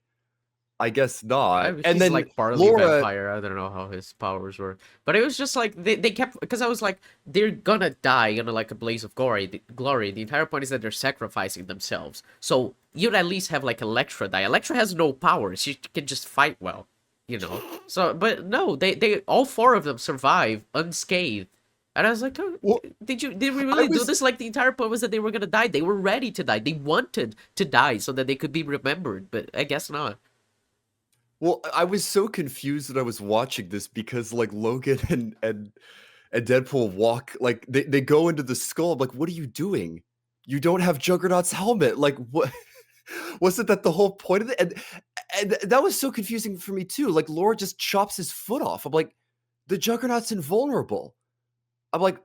I guess not. And He's then like partly Laura, vampire. I don't know how his powers were, but it was just like they kept because I was like they're gonna die in like a blaze of glory. The entire point is that they're sacrificing themselves. So you'd at least have like Elektra die. Elektra has no powers. She can just fight well, you know. So but no, they all four of them survive unscathed. And I was like, oh, well, did we I really do was this? Like the entire point was that they were gonna die. They were ready to die. They wanted to die so that they could be remembered. But I guess not. well, I was so confused that I was watching this because like Logan and Deadpool walk like they go into the skull. I'm like, what are you doing? You don't have Juggernaut's helmet. Like what? Wasn't that the whole point of it? And that was so confusing for me too. Like Laura just chops his foot off. I'm like, the Juggernaut's invulnerable. I'm like,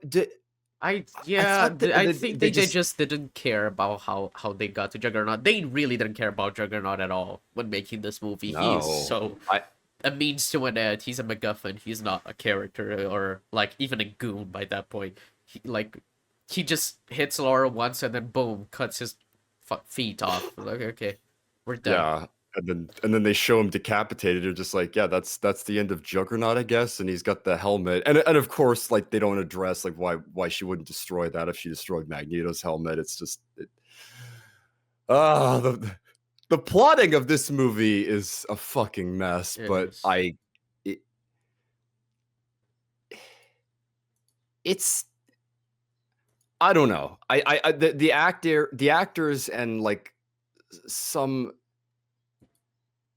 I thought that I they, think they they just just didn't care about how they got to Juggernaut. They really didn't care about Juggernaut at all when making this movie. He is no. so I a means to an end. He's a MacGuffin. He's not a character or like even a goon by that point. He just hits Laura once and then boom, cuts his feet off. Like okay, we're done. yeah. And then they show him decapitated. They're just like, yeah, that's the end of Juggernaut, I guess. And he's got the helmet. And of course, like they don't address like why she wouldn't destroy that if she destroyed Magneto's helmet. It's just ah the plotting of this movie is a fucking mess, It but is. it, it's I don't know. The actors and like some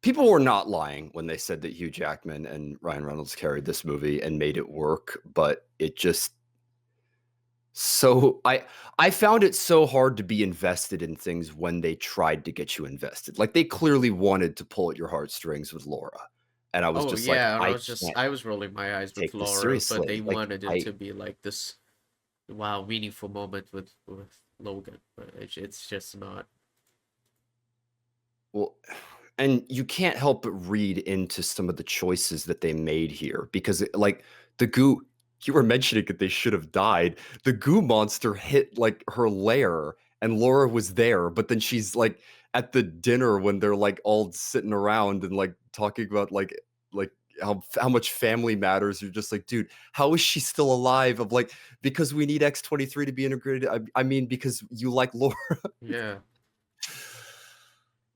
people were not lying when they said that Hugh Jackman and Ryan Reynolds carried this movie and made it work, but it just so I found it so hard to be invested in things when they tried to get you invested. Like they clearly wanted to pull at your heartstrings with Laura. And I was Oh just like, yeah, and I can't I was rolling my eyes with take this Laura, but they seriously. Like wanted it I to be like this wow meaningful moment with Logan, but it's just not. well, and you can't help but read into some of the choices that they made here because like the goo you were mentioning that they should have died. The goo monster hit like her lair and Laura was there, but then she's like at the dinner when they're like all sitting around and like talking about like how much family matters. You're just like, dude, how is she still alive? Of like, because we need X-23 to be integrated. I mean, because you like Laura. Yeah.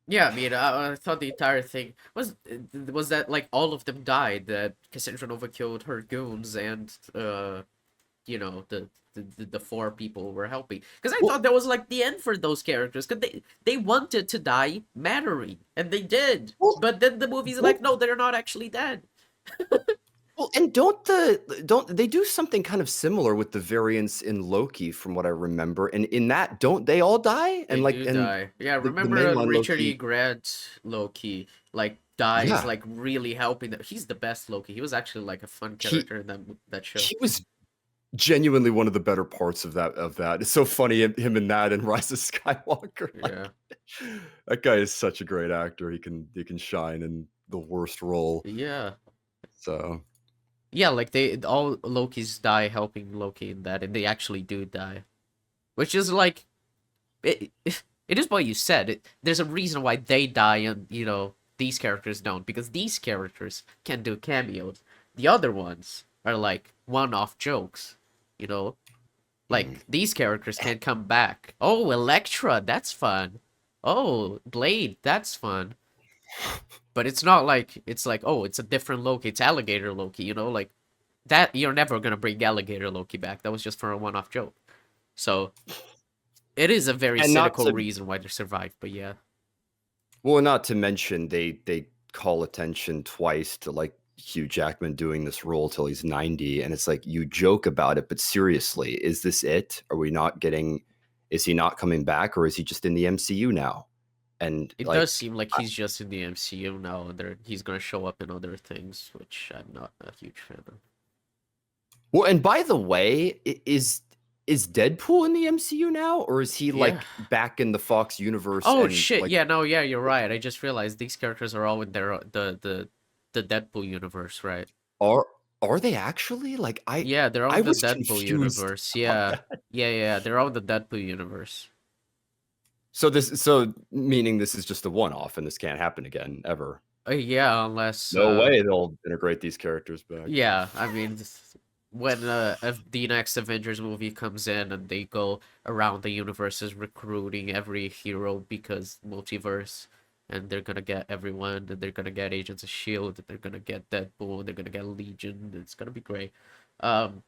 Yeah, I mean, I thought the entire thing was that like all of them died. That Cassandra Nova killed her goons, and you know, the four people were helping. Because I Well, thought that was like the end for those characters. Because they wanted to die mattering, and they did. well, But then the movie's don't like, no, they're not actually dead. well, and don't they do something kind of similar with the variants in Loki, from what I remember? And in that, don't they all die? They And like, do and die. Yeah, the remember mainline Richard E. Loki, Grant Loki like dies yeah, like really helping them. He's the best Loki. He was actually like a fun he character in that show. he was genuinely one of the better parts of that. It's so funny him in that and Rise of Skywalker. Yeah. Like that guy is such a great actor. He can shine in the worst role. Yeah. So Yeah, like they all Lokis die helping Loki in that, and they actually do die. Which is like it, it is what you said. There's a reason why they die and, you know, these characters don't, because these characters can do cameos. The other ones are like one-off jokes, you know? mm. Like these characters can come back. Oh, Elektra, that's fun. Oh, Blade, that's fun. But it's not like it's like, oh, it's a different Loki, it's alligator Loki, you know, like that you're never gonna bring alligator Loki back. That was just for a one-off joke. So it is a very and not cynical to reason why they survived, but yeah. well, not to mention they call attention twice to like Hugh Jackman doing this role till he's 90, and it's like you joke about it, but seriously, is this it? Are we not getting? Is he not coming back, or is he just in the MCU now? And It does like, seem like he's just in the MCU now, and he's gonna show up in other things, which I'm not a huge fan of. well, and by the way, is Deadpool in the MCU now, or is he Yeah. like back in the Fox universe Oh and shit! like Yeah, no, yeah, you're right. I just realized these characters are all in their the Deadpool universe, right? are are they actually? Like Yeah, they're all I in the was Deadpool confused universe. about Yeah, that. yeah, they're all in the Deadpool universe. So meaning this is just a one-off and this can't happen again ever. Yeah, unless No way they'll integrate these characters back. yeah, I mean, when if the next Avengers movie comes in and they go around the universes recruiting every hero because multiverse, and they're gonna get everyone, and they're gonna get Agents of Shield, and they're gonna get Deadpool, and they're gonna get Legion. It's gonna be great. Um,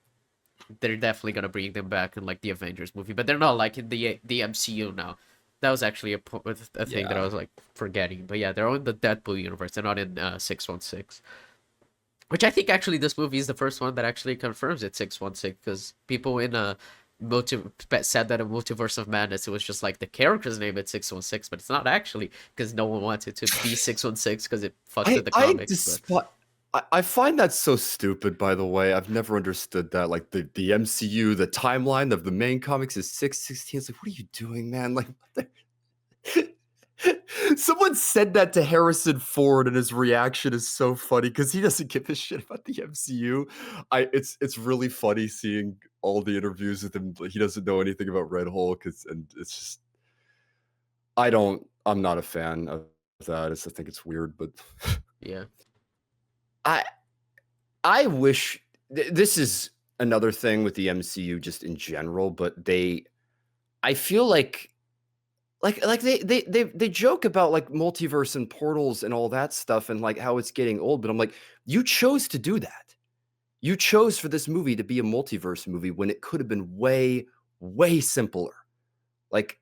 they're definitely gonna bring them back in like the Avengers movie, but they're not like in the MCU now. That was actually a thing that I Yeah. was like forgetting. But yeah, they're all in the Deadpool universe. They're not in 616. Which I think actually this movie is the first one that actually confirms it's 616, because people in said that in Multiverse of Madness it was just like the character's name at 616, but it's not actually, because no one wants it to be 616 because it fucks with the I comics. But despise I find that so stupid, by the way. I've never understood that. Like the MCU, the timeline of the main comics is 616. It's like, what are you doing, man? Like what the someone said that to Harrison Ford, and his reaction is so funny because he doesn't give a shit about the MCU. It's really funny seeing all the interviews with him. Like, he doesn't know anything about Red Hulk, and it's just I'm not a fan of that. I think it's weird, but yeah, I I wish this is another thing with the MCU just in general, but I feel like they joke about like multiverse and portals and all that stuff and like how it's getting old, but I'm like, you chose to do that. You chose for this movie to be a multiverse movie when it could have been way, way simpler. Like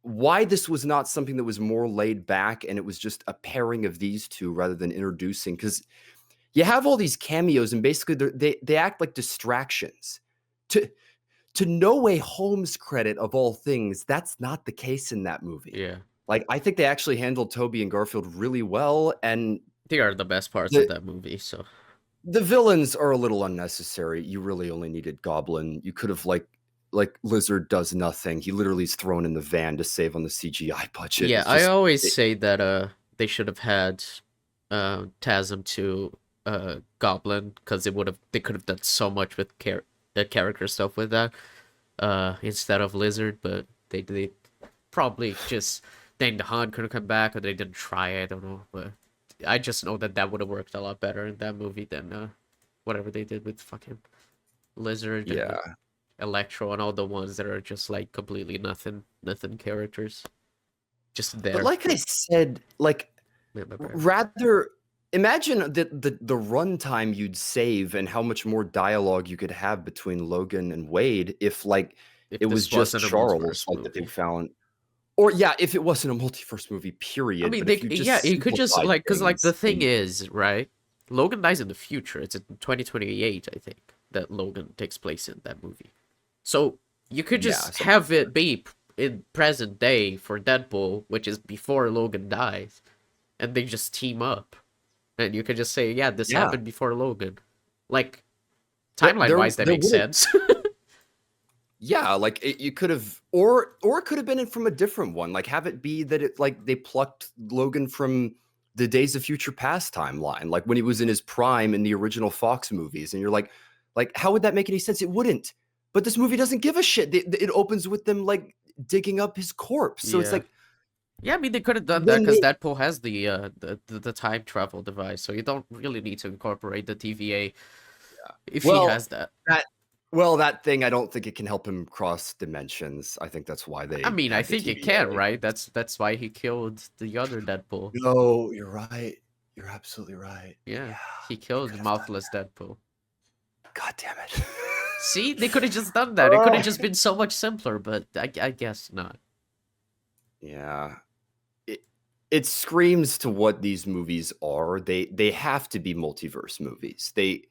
why this was not something that was more laid back and it was just a pairing of these two rather than introducing, because you have all these cameos and basically they act like distractions. To No Way Home's credit of all things, that's not the case in that movie. yeah, Like, I think they actually handled Toby and Garfield really well, and they are the best parts of the that movie. So the villains are a little unnecessary. You really only needed Goblin. You could have like Lizard does nothing. He literally is thrown in the van to save on the CGI budget. yeah, It's I just always it, say that they should have had Tasm to Goblin, because they could have done so much with the character stuff with that instead of Lizard, but they probably just then Han couldn't come back, or they didn't try. I don't know, but I just know that that would have worked a lot better in that movie than whatever they did with fucking Lizard and yeah. Electro and all the ones that are just like completely nothing characters. just But there. like I said, like Yeah, my bad. rather imagine the runtime you'd save and how much more dialogue you could have between Logan and Wade if like If it was this just wasn't a Charles multiverse like that they movie. found. Or yeah, if it wasn't a multiverse movie, I period. mean, But if you yeah, just it could just simplified like, because like the things thing and is, right? Logan dies in the future. It's in 2028, I think, that Logan takes place in that movie. So you could yeah, just something have it be in present day for Deadpool, which is before Logan dies, and they just team up, and you could just say, yeah, this yeah. happened before Logan. Like There timeline there wise, that there makes would have sense. yeah, like you could have or it could have been from a different one. Like have it be that it like they plucked Logan from the Days of Future Past timeline, like when he was in his prime in the original Fox movies, and you're like how would that make any sense? It wouldn't. But this movie doesn't give a shit. It opens with them like digging up his corpse. So it's Yeah. like Yeah, I mean they could have done that when because they Deadpool has the time travel device, so you don't really need to incorporate the TVA if he well has that. that well that thing I don't think it can help him cross dimensions. I think that's why I they mean, I had the think it can, TVA. right? That's why he killed the other Deadpool. No, you're right. You're absolutely right. Yeah, Yeah, he they killed could have done Mouthless Deadpool. that. God damn it. See, they could have just done that. It could have just been so much simpler, but I guess not. Yeah. It it screams to what these movies are. They have to be multiverse movies. They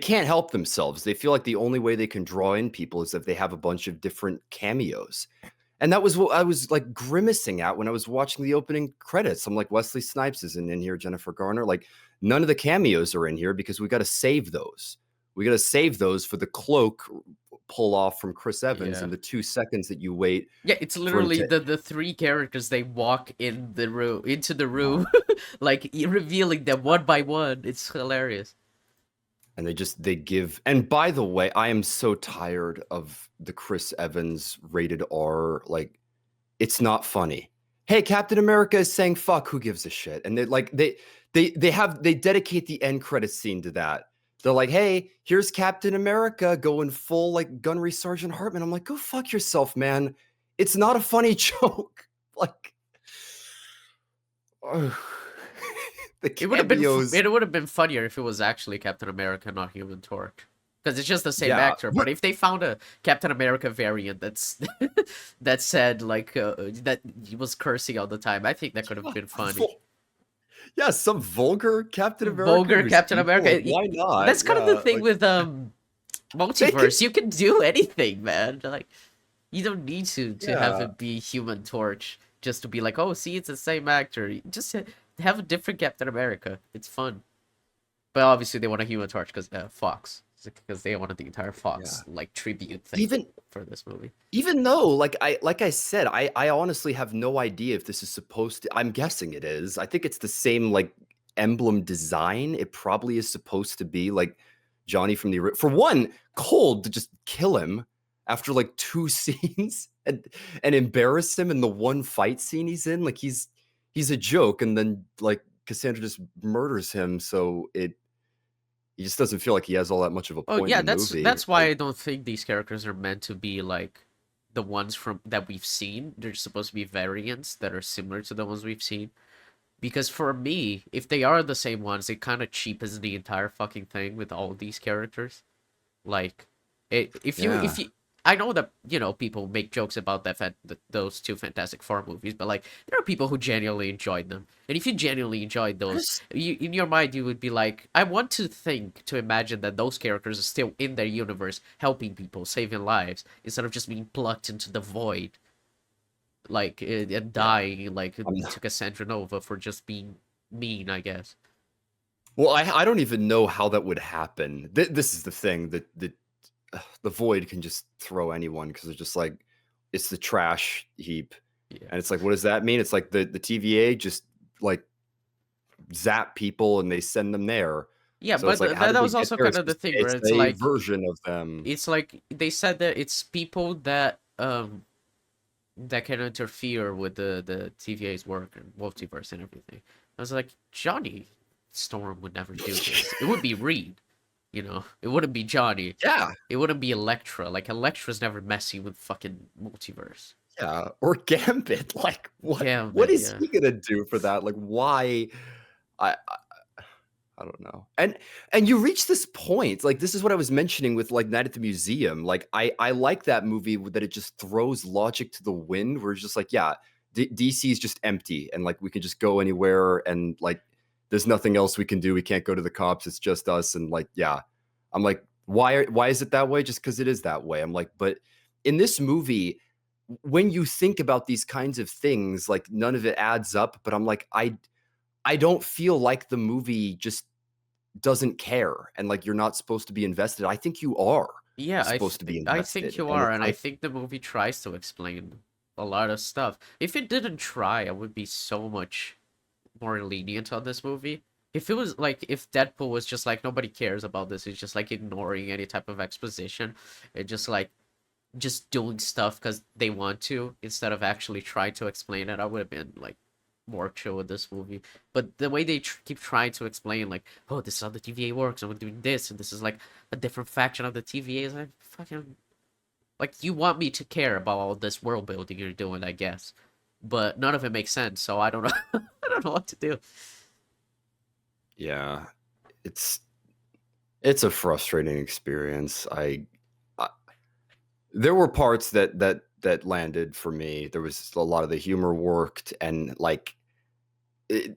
can't help themselves. They feel like the only way they can draw in people is if they have a bunch of different cameos. And that was what I was like grimacing at when I was watching the opening credits. I'm like, Wesley Snipes isn't in here, Jennifer Garner. Like, none of the cameos are in here because we got to save those. We got to save those for the cloak pull off from Chris Evans Yeah. in the 2 seconds that you wait Yeah, it's for him literally to. the three characters they walk in the room into the room, like revealing them one by one. It's hilarious. And they give. And by the way, I am so tired of the Chris Evans rated R. Like, it's not funny. Hey, Captain America is saying fuck, who gives a shit? And they dedicate the end credit scene to that. They're like, hey, here's Captain America going full like Gunnery Sergeant Hartman. I'm like, go fuck yourself, man. It's not a funny joke. Like, ugh. The It would have been cameos. it would have been funnier if it was actually Captain America, not Human Torch, because it's just the same Yeah. actor. But if they found a Captain America variant that's that said like that he was cursing all the time, I think that could have been funny. Yeah, some vulgar Captain America Vulgar who's Captain evil. America. Like, why not? That's kind of the Yeah, thing like with they could. multiverse. You can do anything, man. Like you don't need to have Yeah, it be Human Torch just to be like, oh, see, it's the same actor. Just have a different Captain America. It's fun. But obviously, they want a Human Torch because Fox, because they wanted the entire yeah. Fox like tribute thing Even for this movie. even though, like I said, I honestly have no idea if this is supposed to. I'm guessing it is. I think it's the same like emblem design. It probably is supposed to be like Johnny from for one, cold to just kill him after like two scenes and embarrass him in the one fight scene he's in. Like he's a joke, and then like Cassandra just murders him. So he just doesn't feel like he has all that much of a Oh point yeah, in the movie. that's why Like, I don't think these characters are meant to be like the ones from that we've seen. They're supposed to be variants that are similar to the ones we've seen. Because for me, if they are the same ones, it kind of cheapens the entire fucking thing with all these characters. Like, yeah. if you, I know that people make jokes about those two Fantastic Four movies, but like there are people who genuinely enjoyed them, and if you genuinely enjoyed those, in your mind you would be like, I want to imagine that those characters are still in their universe, helping people, saving lives, instead of just being plucked into the void, like and Yeah. dying like I'm to Cassandra Nova for just being mean, I guess. Well, I don't even know how that would happen. This is the thing that the Void can just throw anyone because it's just like it's the trash heap, Yeah. and it's like, what does that mean? It's like the TVA just like zap people and they send them there. Yeah, So it's but like, how did that they was get also there? kind It's of the just thing where it's it's a like version of them. they said that it's people that can interfere with the TVA's work and multiverse and everything. I was like, Johnny Storm would never do this. It would be Reed, It wouldn't be Johnny. Yeah, It wouldn't be Elektra. Like Elektra's never messy with fucking multiverse. Yeah, or Gambit, like, what Gambit, is yeah. he gonna do for that? Like, why? I I don't know. And you reach this point, like, this is what I was mentioning with, like, Night at the Museum, like, I like that movie that it just throws logic to the wind, where it's just like, yeah, DC is just empty, and, like, we can just go anywhere, and, like, there's nothing else we can do, we can't go to the cops, it's just us, and, like, yeah. I'm like, why is it that way? Just because it is that way. I'm like, but in this movie, when you think about these kinds of things, like, none of it adds up, but I'm like, I don't feel like the movie just doesn't care and, like, you're not supposed to be invested. I think you are Yeah, supposed to be I think invested, you and are, it's and I I think the movie tries to explain a lot of stuff. If it didn't try, I would be so much more lenient on this movie. If it was like if Deadpool was just like nobody cares about this, it's just like ignoring any type of exposition, and just like just doing stuff because they want to instead of actually trying to explain it, I would have been like more chill with this movie. But the way they keep trying to explain, like, oh, this is how the TVA works, and we're doing this, and this is like a different faction of the TVA, is like fucking like you want me to care about all this world building you're doing, I guess. But none of it makes sense, so I don't know. I don't know what to do. yeah, it's it's a frustrating experience. I there were parts that landed for me. There was a lot of the humor worked, and, like, it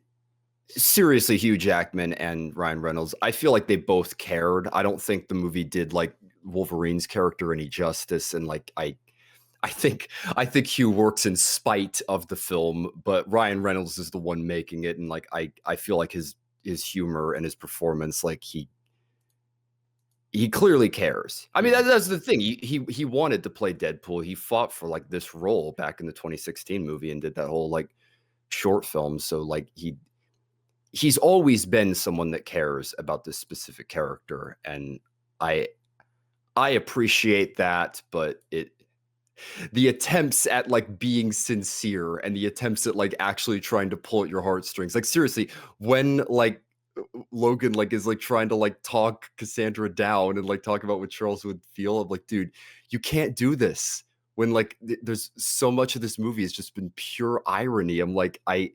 seriously, Hugh Jackman and Ryan Reynolds, I feel like they both cared. I don't think the movie did, like, Wolverine's character any justice, and, like, I think Hugh works in spite of the film, but Ryan Reynolds is the one making it, and, like, I feel like his humor and his performance, like, he clearly cares. I mean, Yeah. that's the thing. He wanted to play Deadpool. He fought for, like, this role back in the 2016 movie and did that whole, like, short film. So, like, he's always been someone that cares about this specific character, and I I appreciate that, but the attempts at, like, being sincere and the attempts at, like, actually trying to pull at your heartstrings, like, seriously, when, like, Logan, like, is, like, trying to, like, talk Cassandra down and, like, talk about what Charles would feel, I'm like, "Dude, you can't do this." When, like, there's so much of this movie has just been pure irony. I'm like, I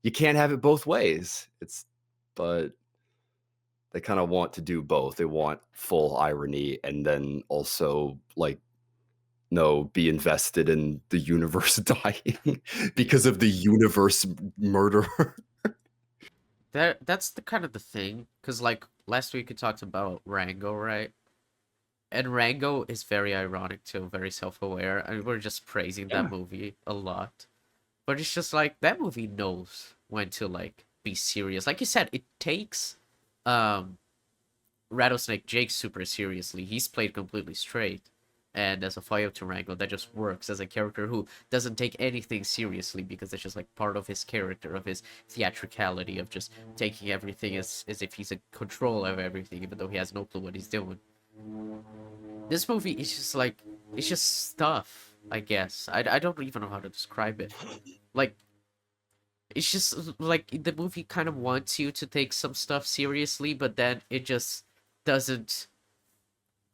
you can't have it both ways. It's but they kinda want to do both. They want full irony and then also, like, no, be invested in the universe dying because Yeah. of the universe murder. That's the kind of the thing, because like last week we talked about Rango, right? And Rango is very ironic too, very self-aware, and we're just praising that Yeah. movie a lot. But it's just like that movie knows when to like be serious. Like you said, it takes um Rattlesnake Jake super seriously. He's played completely straight. And as a follow-up to Rango, that just works as a character who doesn't take anything seriously because it's just like part of his character, of his theatricality, of just taking everything as if he's in control of everything, even though he has no clue what he's doing. This movie is just like, it's just stuff, I guess. I don't even know how to describe it. Like, it's just like the movie kind of wants you to take some stuff seriously, but then it just doesn't.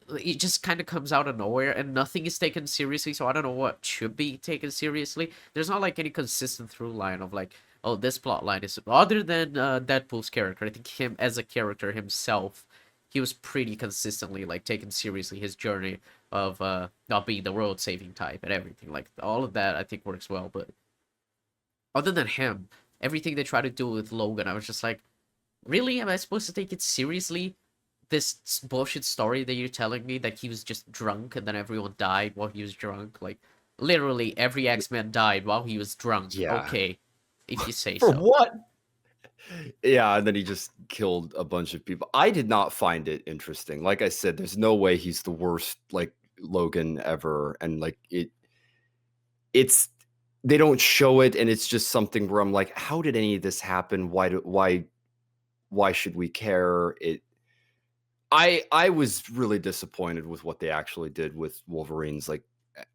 It just kind of comes out of nowhere, and nothing is taken seriously, so I don't know what should be taken seriously. There's not like any consistent through line of like, oh, this plot line is other than Deadpool's character. I think him as a character himself, he was pretty consistently like taken seriously, his journey of not being the world saving type and everything. Like all of that I think works well, but other than him, everything they try to do with Logan, I was just like, really? Am I supposed to take it seriously? This bullshit story that you're telling me that he was just drunk and then everyone died while he was drunk? Like, literally every X-Men died while he was drunk. Yeah. Okay, if you say For so. what? Yeah, and then he just killed a bunch of people. I did not find it interesting. Like I said, there's no way he's the worst, like, Logan ever, and, like, it's they don't show it, and it's just something where I'm like, "How did any of this happen? Why should we care?" I was really disappointed with what they actually did with Wolverine's, like,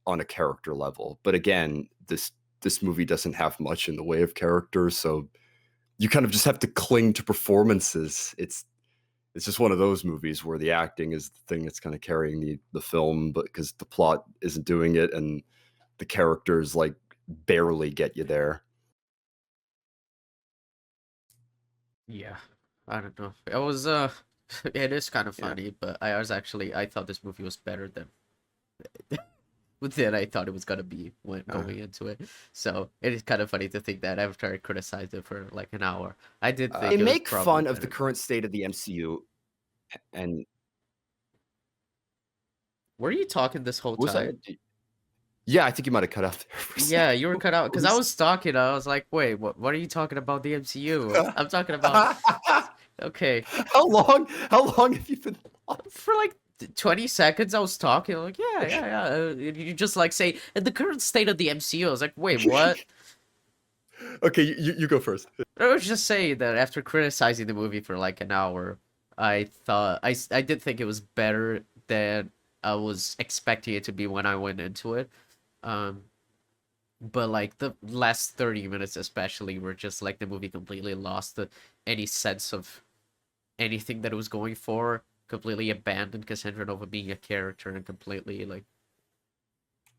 on a character level, but again, this movie doesn't have much in the way of characters, so you kind of just have to cling to performances. It's just one of those movies where the acting is the thing that's kinda carrying the film, but because the plot isn't doing it, and the characters like barely get you there. Yeah, I don't know. It was it is kind of Yeah. funny, but I thought this movie was better than than I thought it was gonna be when Uh, going into it. So it is kind of funny to think that after I criticized it for like an hour, I did they think it was make probably fun of the better. current state of the MCU, and Were you talking this whole what was time? that? Yeah, I think you might have cut out there for a Yeah, you were second. cut out What because I was- was talking. I was like, "Wait, what are you talking about the MCU?" I'm talking about okay. How long have you been lost? For like 20 seconds, I was talking. Like, yeah, yeah, yeah. You just like say, in the current state of the MCU. I was like, wait, what? Okay, you go first. I was just saying that after criticizing the movie for like an hour, I did think it was better than I was expecting it to be when I went into it. Um, but like the last 30 minutes especially were just like the movie completely lost any sense of anything that it was going for, completely abandoned Cassandra Nova being a character and completely like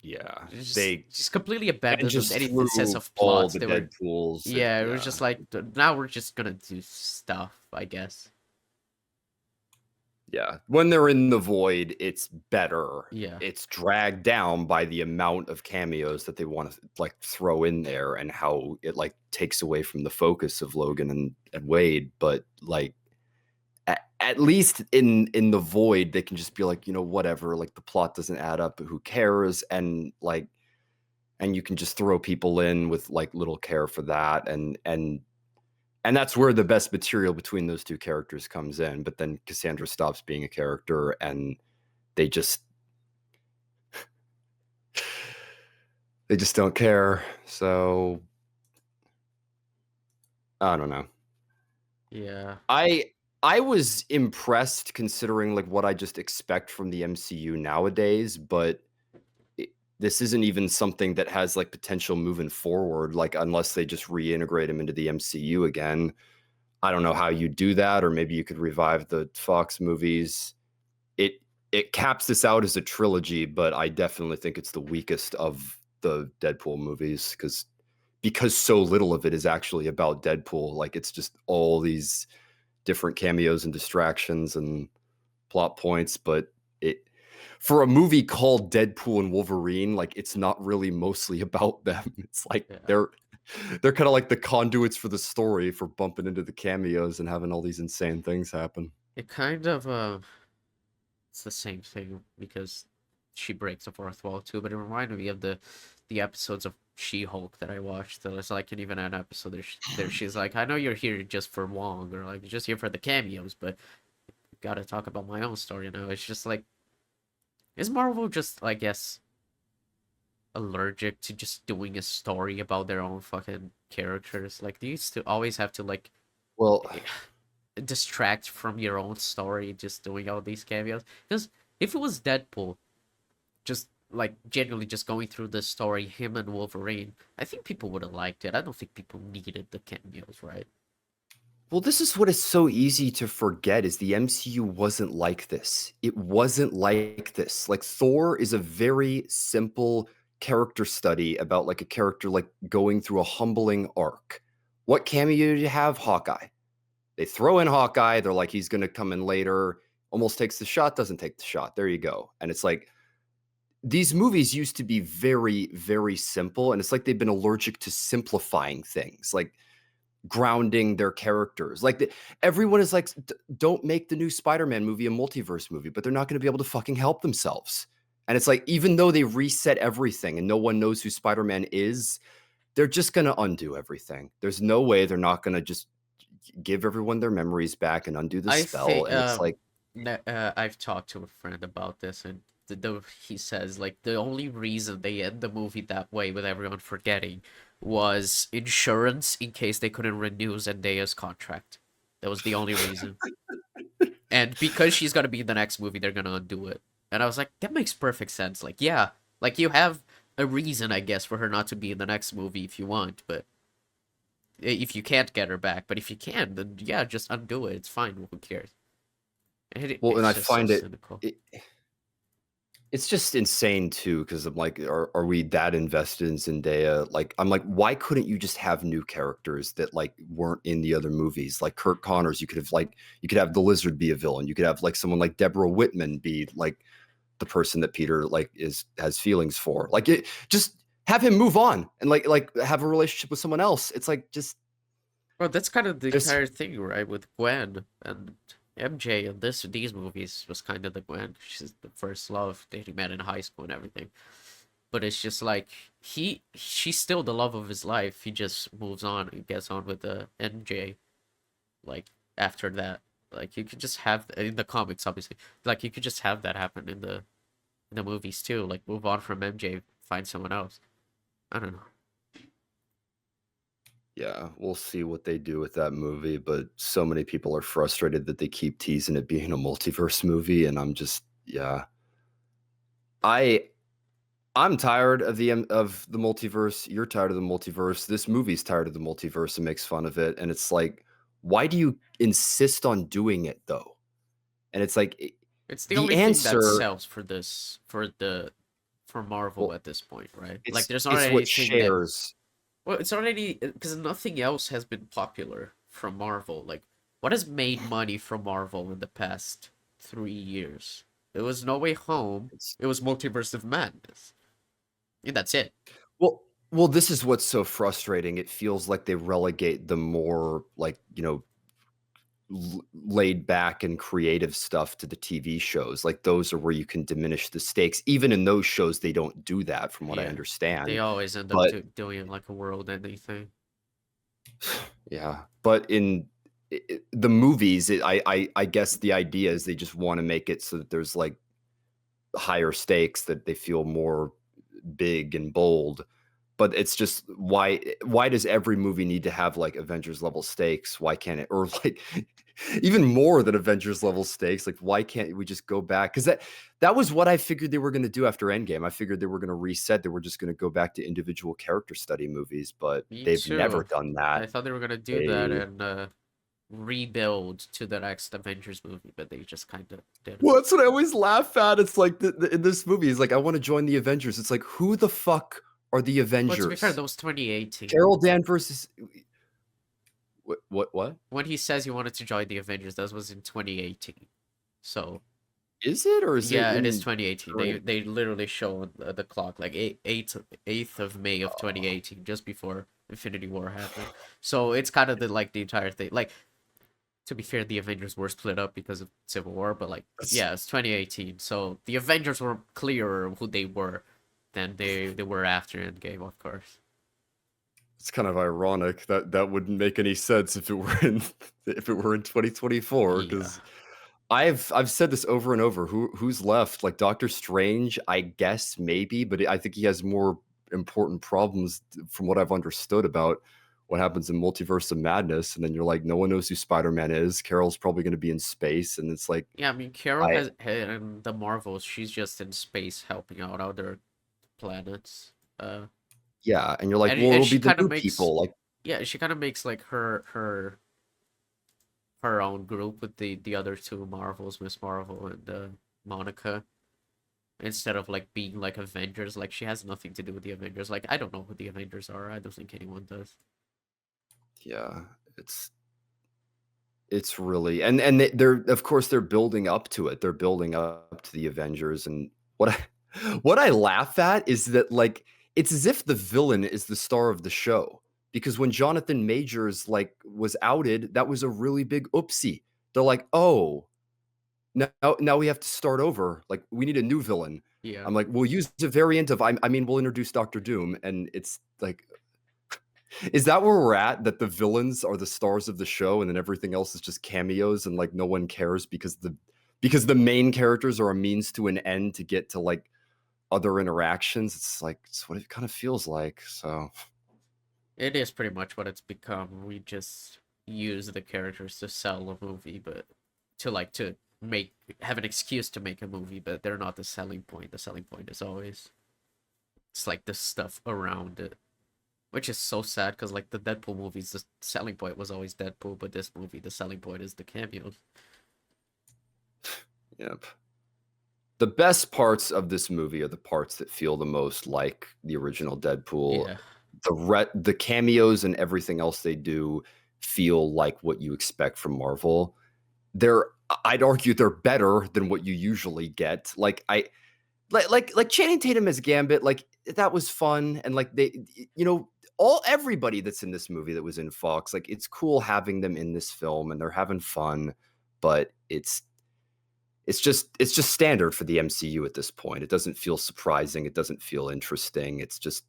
Yeah, just they just completely and abandoned just any sense threw of all plots. the They were Deadpools. yeah, it was Yeah, just like now we're just gonna do stuff, I guess. yeah. When they're in the void, it's better. Yeah. It's dragged down by the amount of cameos that they want to like throw in there and how it like takes away from the focus of Logan and Wade. But like at least in the void, they can just be like, you know, whatever. Like the plot doesn't add up, but who cares? And like, and you can just throw people in with like little care for that, and that's where the best material between those two characters comes in. But then Cassandra stops being a character, and they just they just don't care. So I don't know. Yeah. I I was impressed considering like what I just expect from the MCU nowadays, but it, this isn't even something that has like potential moving forward. Like unless they just reintegrate him into the MCU again. I don't know how you do that, or maybe you could revive the Fox movies. It it caps this out as a trilogy, but I definitely think it's the weakest of the Deadpool movies because so little of it is actually about Deadpool. Like it's just all these different cameos and distractions and plot points, but it for a movie called Deadpool and Wolverine, like it's not really mostly about them. It's like Yeah. they're kind of like the conduits for the story for bumping into the cameos and having all these insane things happen. It kind of it's the same thing because she breaks the fourth wall too, but it reminded me of the episodes of She-Hulk that I watched. So it's like, and even an episode there she's like, I know you're here just for Wong, or like you're just here for the cameos, but gotta talk about my own story, you know? It's just like, is Marvel just, I guess, allergic to just doing a story about their own fucking characters? Like, they used to always have to like Well, distract from your own story just doing all these cameos. Because if it was Deadpool, just like genuinely just going through the story, him and Wolverine, I think people would have liked it. I don't think people needed the cameos, right? well, this is what is so easy to forget is the MCU wasn't like this. It wasn't like this. Like Thor is a very simple character study about like a character like going through a humbling arc. What cameo did you have? Hawkeye. They throw in Hawkeye. They're like, he's going to come in later. Almost takes the shot, doesn't take the shot. There you go. And it's like, these movies used to be very, very simple. And it's like they've been allergic to simplifying things, like grounding their characters. Like everyone is like, don't make the new Spider Man movie a multiverse movie, but they're not going to be able to fucking help themselves. And it's like, even though they reset everything and no one knows who Spider Man is, they're just going to undo everything. There's no way they're not going to just give everyone their memories back and undo the I spell. think And it's like, I've talked to a friend about this, and he says like the only reason they end the movie that way with everyone forgetting was insurance in case they couldn't renew Zendaya's contract. That was the only reason. And because she's gonna be in the next movie, they're gonna undo it. And I was like, that makes perfect sense. Like, yeah, like you have a reason, I guess, for her not to be in the next movie if you want, but if you can't get her back. But if you can, then yeah, just undo it. It's fine. Who cares? well, and It's I just so find it, cynical. it It's just insane too, because I'm like, are we that invested in Zendaya? Like, I'm like, why couldn't you just have new characters that like weren't in the other movies? Like Kurt Connors, you could have the Lizard be a villain. You could have like someone like Deborah Whitman be like the person that Peter like is has feelings for. Like it just have him move on and like have a relationship with someone else. It's like just Well, that's kind of the there's entire thing, right? With Gwen and MJ and these movies was kind of the Gwen. She's the first love that he met in high school and everything. But it's just like she's still the love of his life. He just moves on and gets on with the MJ. Like after that, like you could just have in the comics, obviously. Like you could just have that happen in the movies too. Like move on from MJ, find someone else. I don't know. yeah, we'll see what they do with that movie, but so many people are frustrated that they keep teasing it being a multiverse movie, and I'm just yeah. I I'm tired of the multiverse. You're tired of the multiverse. This movie's tired of the multiverse and makes fun of it. And it's like, why do you insist on doing it though? And it's like It's the the only thing that answer. sells for this for Marvel Well, at this point, right? Like there's not it's what anything that shares. well, it's already because nothing else has been popular from Marvel. Like what has made money from Marvel in the past 3 years? It was No Way Home. It's It was Multiverse of Madness. And that's it. well, well, this is what's so frustrating. It feels like they relegate the more like laid back and creative stuff to the TV shows. Like those are where you can diminish the stakes. Even in those shows, they don't do that, from what I Yeah, they understand. always end up But doing like a world-ending thing. yeah, but in the movies, I guess the idea is they just want to make it so that there's like higher stakes, that they feel more big and bold. But it's just why does every movie need to have like Avengers level stakes? Why can't it, or like even more than Avengers level stakes? Like why can't we just go back? Because that was what I figured they were going to do after Endgame. I figured they were going to reset. They were just going to go back to individual character study movies, but Me they've never too. done that. I thought they were gonna do that They and rebuild to the next Avengers movie, but they just kind of Well, didn't. that's what I always laugh at. It's like in this movie, it's like I want to join the Avengers. It's like who the fuck are the Well, to be fair, Avengers? that was 2018. Carol Danvers is what? When he says he wanted to join the Avengers, that was in 2018. So Is it, or is it yeah, it is in 2018. They current? they literally show the clock like 8th of May of 2018, just before Infinity War happened. So it's kind of the entire thing. Like to be fair, the Avengers were split up because of Civil War, but like That's yeah, it's 2018. So the Avengers were clearer who they were than they were after Endgame, of course. it's kind of ironic that that wouldn't make any sense if it were in if it were in 2024. Yeah. Because I've said this over and over. Who's left? Like Doctor Strange, I guess maybe, but I think he has more important problems from what I've understood about what happens in Multiverse of Madness. And then you're like, no one knows who Spider-Man is. Carol's probably going to be in space, and it's like, Yeah, I mean, Carol I has in the Marvels. She's just in space helping out other planets. yeah, and you're like, well, And it'll be she the kind of new makes people. Like, yeah, she kind of makes like her own group with the other two Marvels, Miss Marvel and Monica, instead of like being like Avengers. Like she has nothing to do with the Avengers. Like I don't know who the Avengers are. I don't think anyone does. yeah, it's really, and they're of course they're building up to it. They're building up to the Avengers, and what what I laugh at is that like it's as if the villain is the star of the show, because when Jonathan Majors like was outed, that was a really big oopsie. They're like, oh, now we have to start over. Like we need a new villain. Yeah. I'm like, we'll use a variant of I mean, we'll introduce Doctor Doom, and it's like, is that where we're at? That the villains are the stars of the show, and then everything else is just cameos, and like no one cares because the main characters are a means to an end to get to like other interactions. It's like it's what it kind of feels like. So It is pretty much what it's become. We just use the characters to sell a movie, but to make have an excuse to make a movie, but they're not the selling point. The selling point is always it's like the stuff around it, which is so sad because like the Deadpool movies, the selling point was always Deadpool, but this movie, the selling point is the cameos. yep. The best parts of this movie are the parts that feel the most like the original Deadpool. Yeah. The cameos and everything else they do feel like what you expect from Marvel. They're I'd argue they're better than what you usually get. Like Channing Tatum as Gambit, like that was fun, and like all everybody that's in this movie that was in Fox, like it's cool having them in this film and they're having fun, but it's just standard for the MCU at this point. It doesn't feel surprising. It doesn't feel interesting. It's just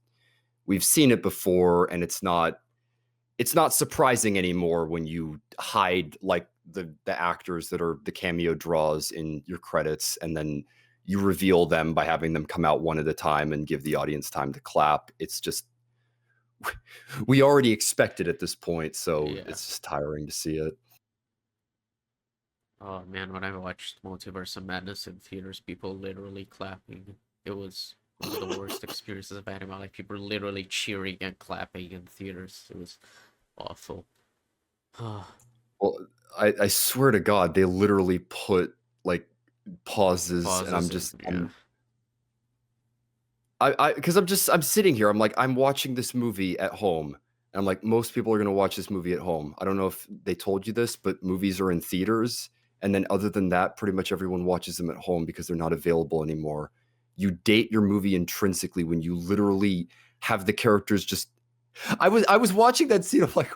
we've seen it before, and it's not surprising anymore when you hide like the actors that are the cameo draws in your credits, and then you reveal them by having them come out one at a time and give the audience time to clap. It's just we already expect it at this point, so Yeah. it's just tiring to see it. Oh man, when I watched Multiverse of Madness in theaters, people literally clapping. It was one of the worst experiences I've had in my life. People literally cheering and clapping in theaters. It was awful. Well, I swear to God, they literally put like pauses, and Pauses and yeah. because I'm sitting here. I'm like, I'm watching this movie at home. And I'm like, most people are going to watch this movie at home. I don't know if they told you this, but movies are in theaters. And then other than that, pretty much everyone watches them at home because they're not available anymore. You date your movie intrinsically when you literally have the characters just. I was watching that scene. I'm like,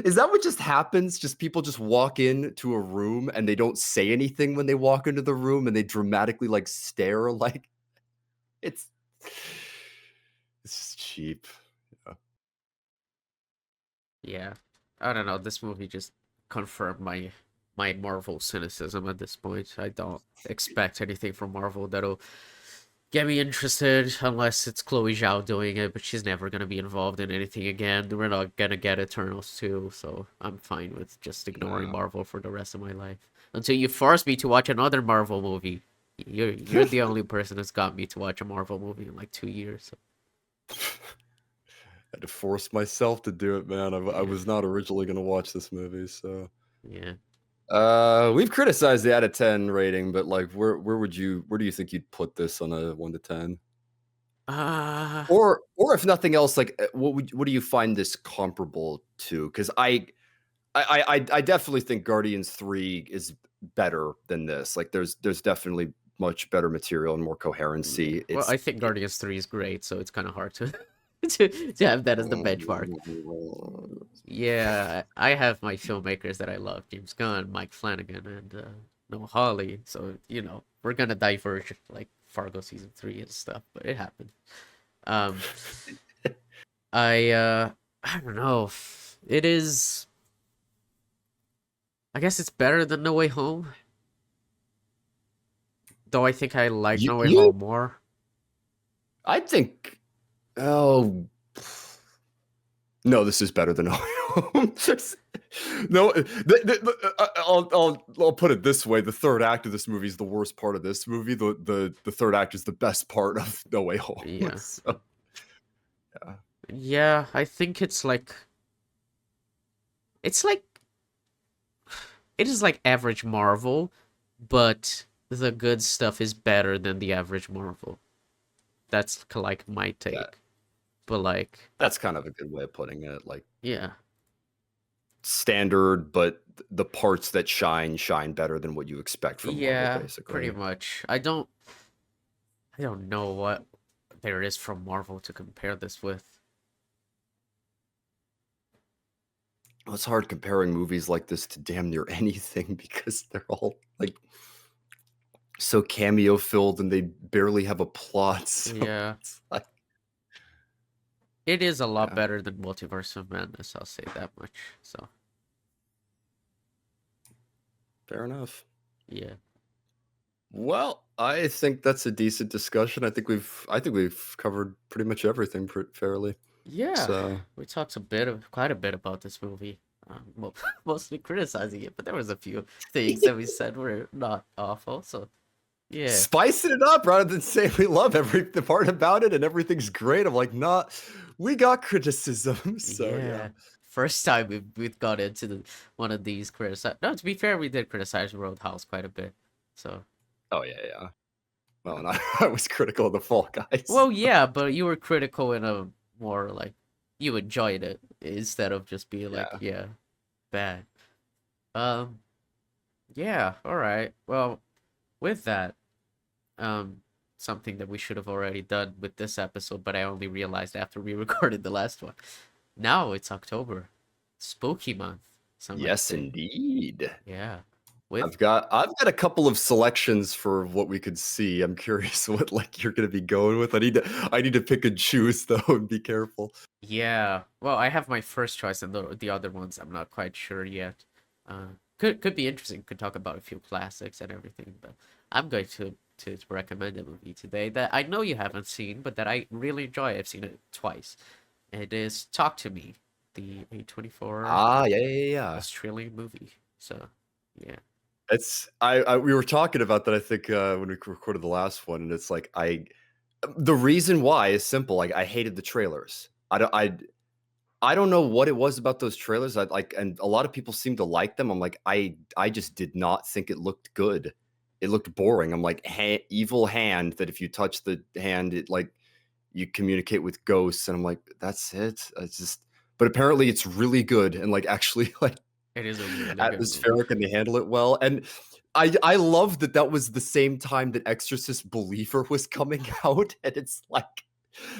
is that what just happens? Just people just walk into a room and they don't say anything when they walk into the room, and they dramatically like stare like it's just cheap. Yeah. Yeah. I don't know. This movie just confirmed my Marvel cynicism at this point. I don't expect anything from Marvel that'll get me interested unless it's Chloe Zhao doing it, but she's never gonna be involved in anything again. We're not gonna get Eternals too, so I'm fine with just ignoring Yeah. Marvel for the rest of my life. Until you force me to watch another Marvel movie. You're the only person that's got me to watch a Marvel movie in like 2 years. I had to force myself to do it, man. I Yeah, was not originally going to watch this movie, so yeah. we've criticized the out of 10 rating, but like where do you think you'd put this on a 1 to 10? Uh Or if nothing else, like what do you find this comparable to? Cuz I definitely think Guardians 3 is better than this. Like there's definitely much better material and more yeah. coherency. Well, I think Guardians 3 is great, so it's kind of hard to to have that as the benchmark. Yeah, I have my filmmakers that I love, James Gunn, Mike Flanagan, and Noah Hawley. So, we're gonna diverge like Fargo season 3 and stuff, but it happened. Um, I don't know. It is. I guess it's better than No Way Home, though I think I like No Way You Home more. I think oh no, this is better than no. I'll put it this way: the third act of this movie is the worst part of this movie. The third act is the best part of No Way Home. Yeah, So, yeah. yeah. I think it's like it is like average Marvel, but the good stuff is better than the average Marvel. That's like my That take. But like, that's kind of a good way of putting it. Like yeah. standard, but the parts that shine better than what you expect from Marvel, Yeah, pretty basically. much. I don't know what there is from Marvel to compare this with. Well, it's hard comparing movies like this to damn near anything because they're all like so cameo filled and they barely have a plot. So Yeah. it's like, It is a lot yeah, better than Multiverse of Madness, I'll say that much. So, fair enough. yeah. Well, I think that's a decent discussion. I think we've covered pretty much everything fairly. Yeah, So we talked quite a bit about this movie. Well, mostly criticizing it, but there was a few things that we said were not awful. So, yeah. spicing it up rather than saying we love every the part about it and everything's great. I'm like, nah, we got criticism. So yeah. Yeah. First time we've got into one of these criticize. No, to be fair, we did criticize Roadhouse quite a bit. So Oh yeah. Well, and I was critical of the Fall Guys. Well, yeah, but you were critical in a more like you enjoyed it instead of just being like, Yeah. yeah, bad. Um, yeah, all right. Well, with that, um, something that we should have already done with this episode, but I only realized after we recorded the last one. Now it's October, spooky month, some might Yes, say. indeed. Yeah, with I've got a couple of selections for what we could see. I'm curious what like you're gonna be going with. I need to pick and choose though and be careful. yeah. Well, I have my first choice, and the other ones I'm not quite sure yet. Could be interesting. Could talk about a few classics and everything, but I'm going to recommend a movie today that I know you haven't seen, but that I really enjoy. I've seen it twice. It is Talk to Me, the A24 Ah, yeah. Australian movie. So, yeah. It's I we were talking about that, I think, when we recorded the last one, and it's like the reason why is simple. Like, I hated the trailers. I don't know what it was about those trailers. I like, and a lot of people seem to like them. I'm like, I just did not think it looked good. It looked boring. I'm like, evil hand that if you touch the hand, it like you communicate with ghosts, and I'm like, that's it. It's just, but apparently it's really good and like actually like It is a really good movie. atmospheric, and they handle it well. And I love that that was the same time that Exorcist Believer was coming out, and it's like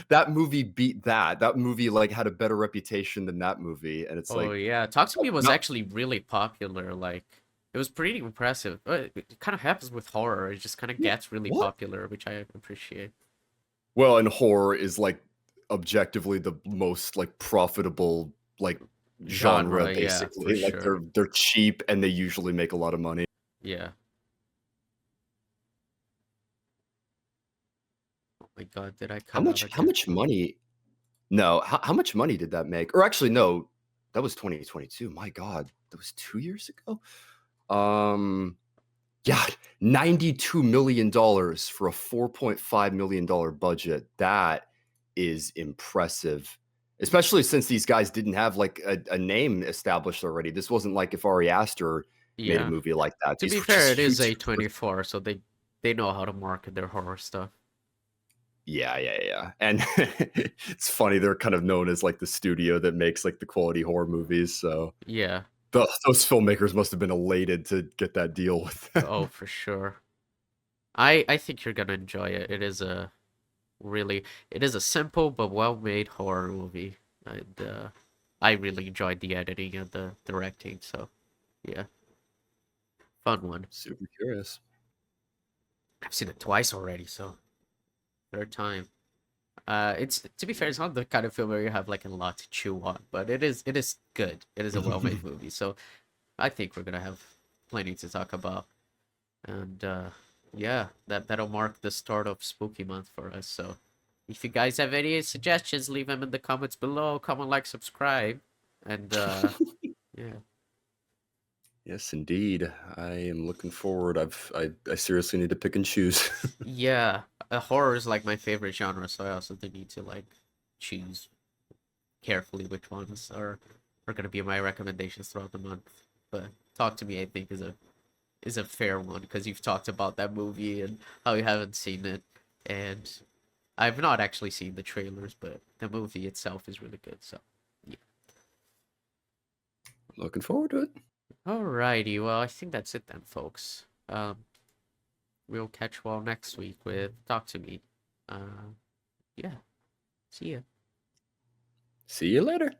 that movie beat that. That movie like had a better reputation than that movie, and it's Oh like yeah, Talk to Me was not actually really popular. Like, it was pretty impressive. It kind of happens with horror. It just kind of gets really what? popular, which I appreciate. Well, and horror is like objectively the most like profitable like genre Genre, yeah, for basically. Like sure. they're cheap and they usually make a lot of money. Yeah. Oh my God, did I How cut out much how again? much money No, how much money did that make? Or actually, no, that was 2022. My God, that was 2 years ago? Um, yeah, $92 million for a $4.5 million budget. That is impressive, especially since these guys didn't have, like, a name established already. This wasn't like if Ari Aster made a Yeah. movie like that. To These be were fair, just it is YouTubers. A24, so they know how to market their horror stuff. Yeah. And it's funny, they're kind of known as, like, the studio that makes, like, the quality horror movies, so Yeah. those filmmakers must have been elated to get that deal with them. Oh, for sure. I think you're gonna enjoy it. It is a simple but well-made horror movie. And I really enjoyed the editing and the directing, so yeah, fun one. Super curious. I've seen it twice already, so third time. It's to be fair, it's not the kind of film where you have like a lot to chew on, but it is good. It is a well-made movie, so I think we're gonna have plenty to talk about. And yeah, that'll mark the start of spooky month for us. So if you guys have any suggestions, leave them in the comments below. Comment, like, subscribe, and yeah, Yes, indeed. I am looking forward. I seriously need to pick and choose. yeah. Horror is like my favorite genre, so I also do need to like choose carefully which ones are gonna be my recommendations throughout the month. But Talk to Me, I think, is a fair one because you've talked about that movie and how you haven't seen it, and I've not actually seen the trailers, but the movie itself is really good. So, yeah. Looking forward to it. Alrighty, well, I think that's it then, folks. We'll catch you all next week with Talk to Me. Yeah, see ya. See you later.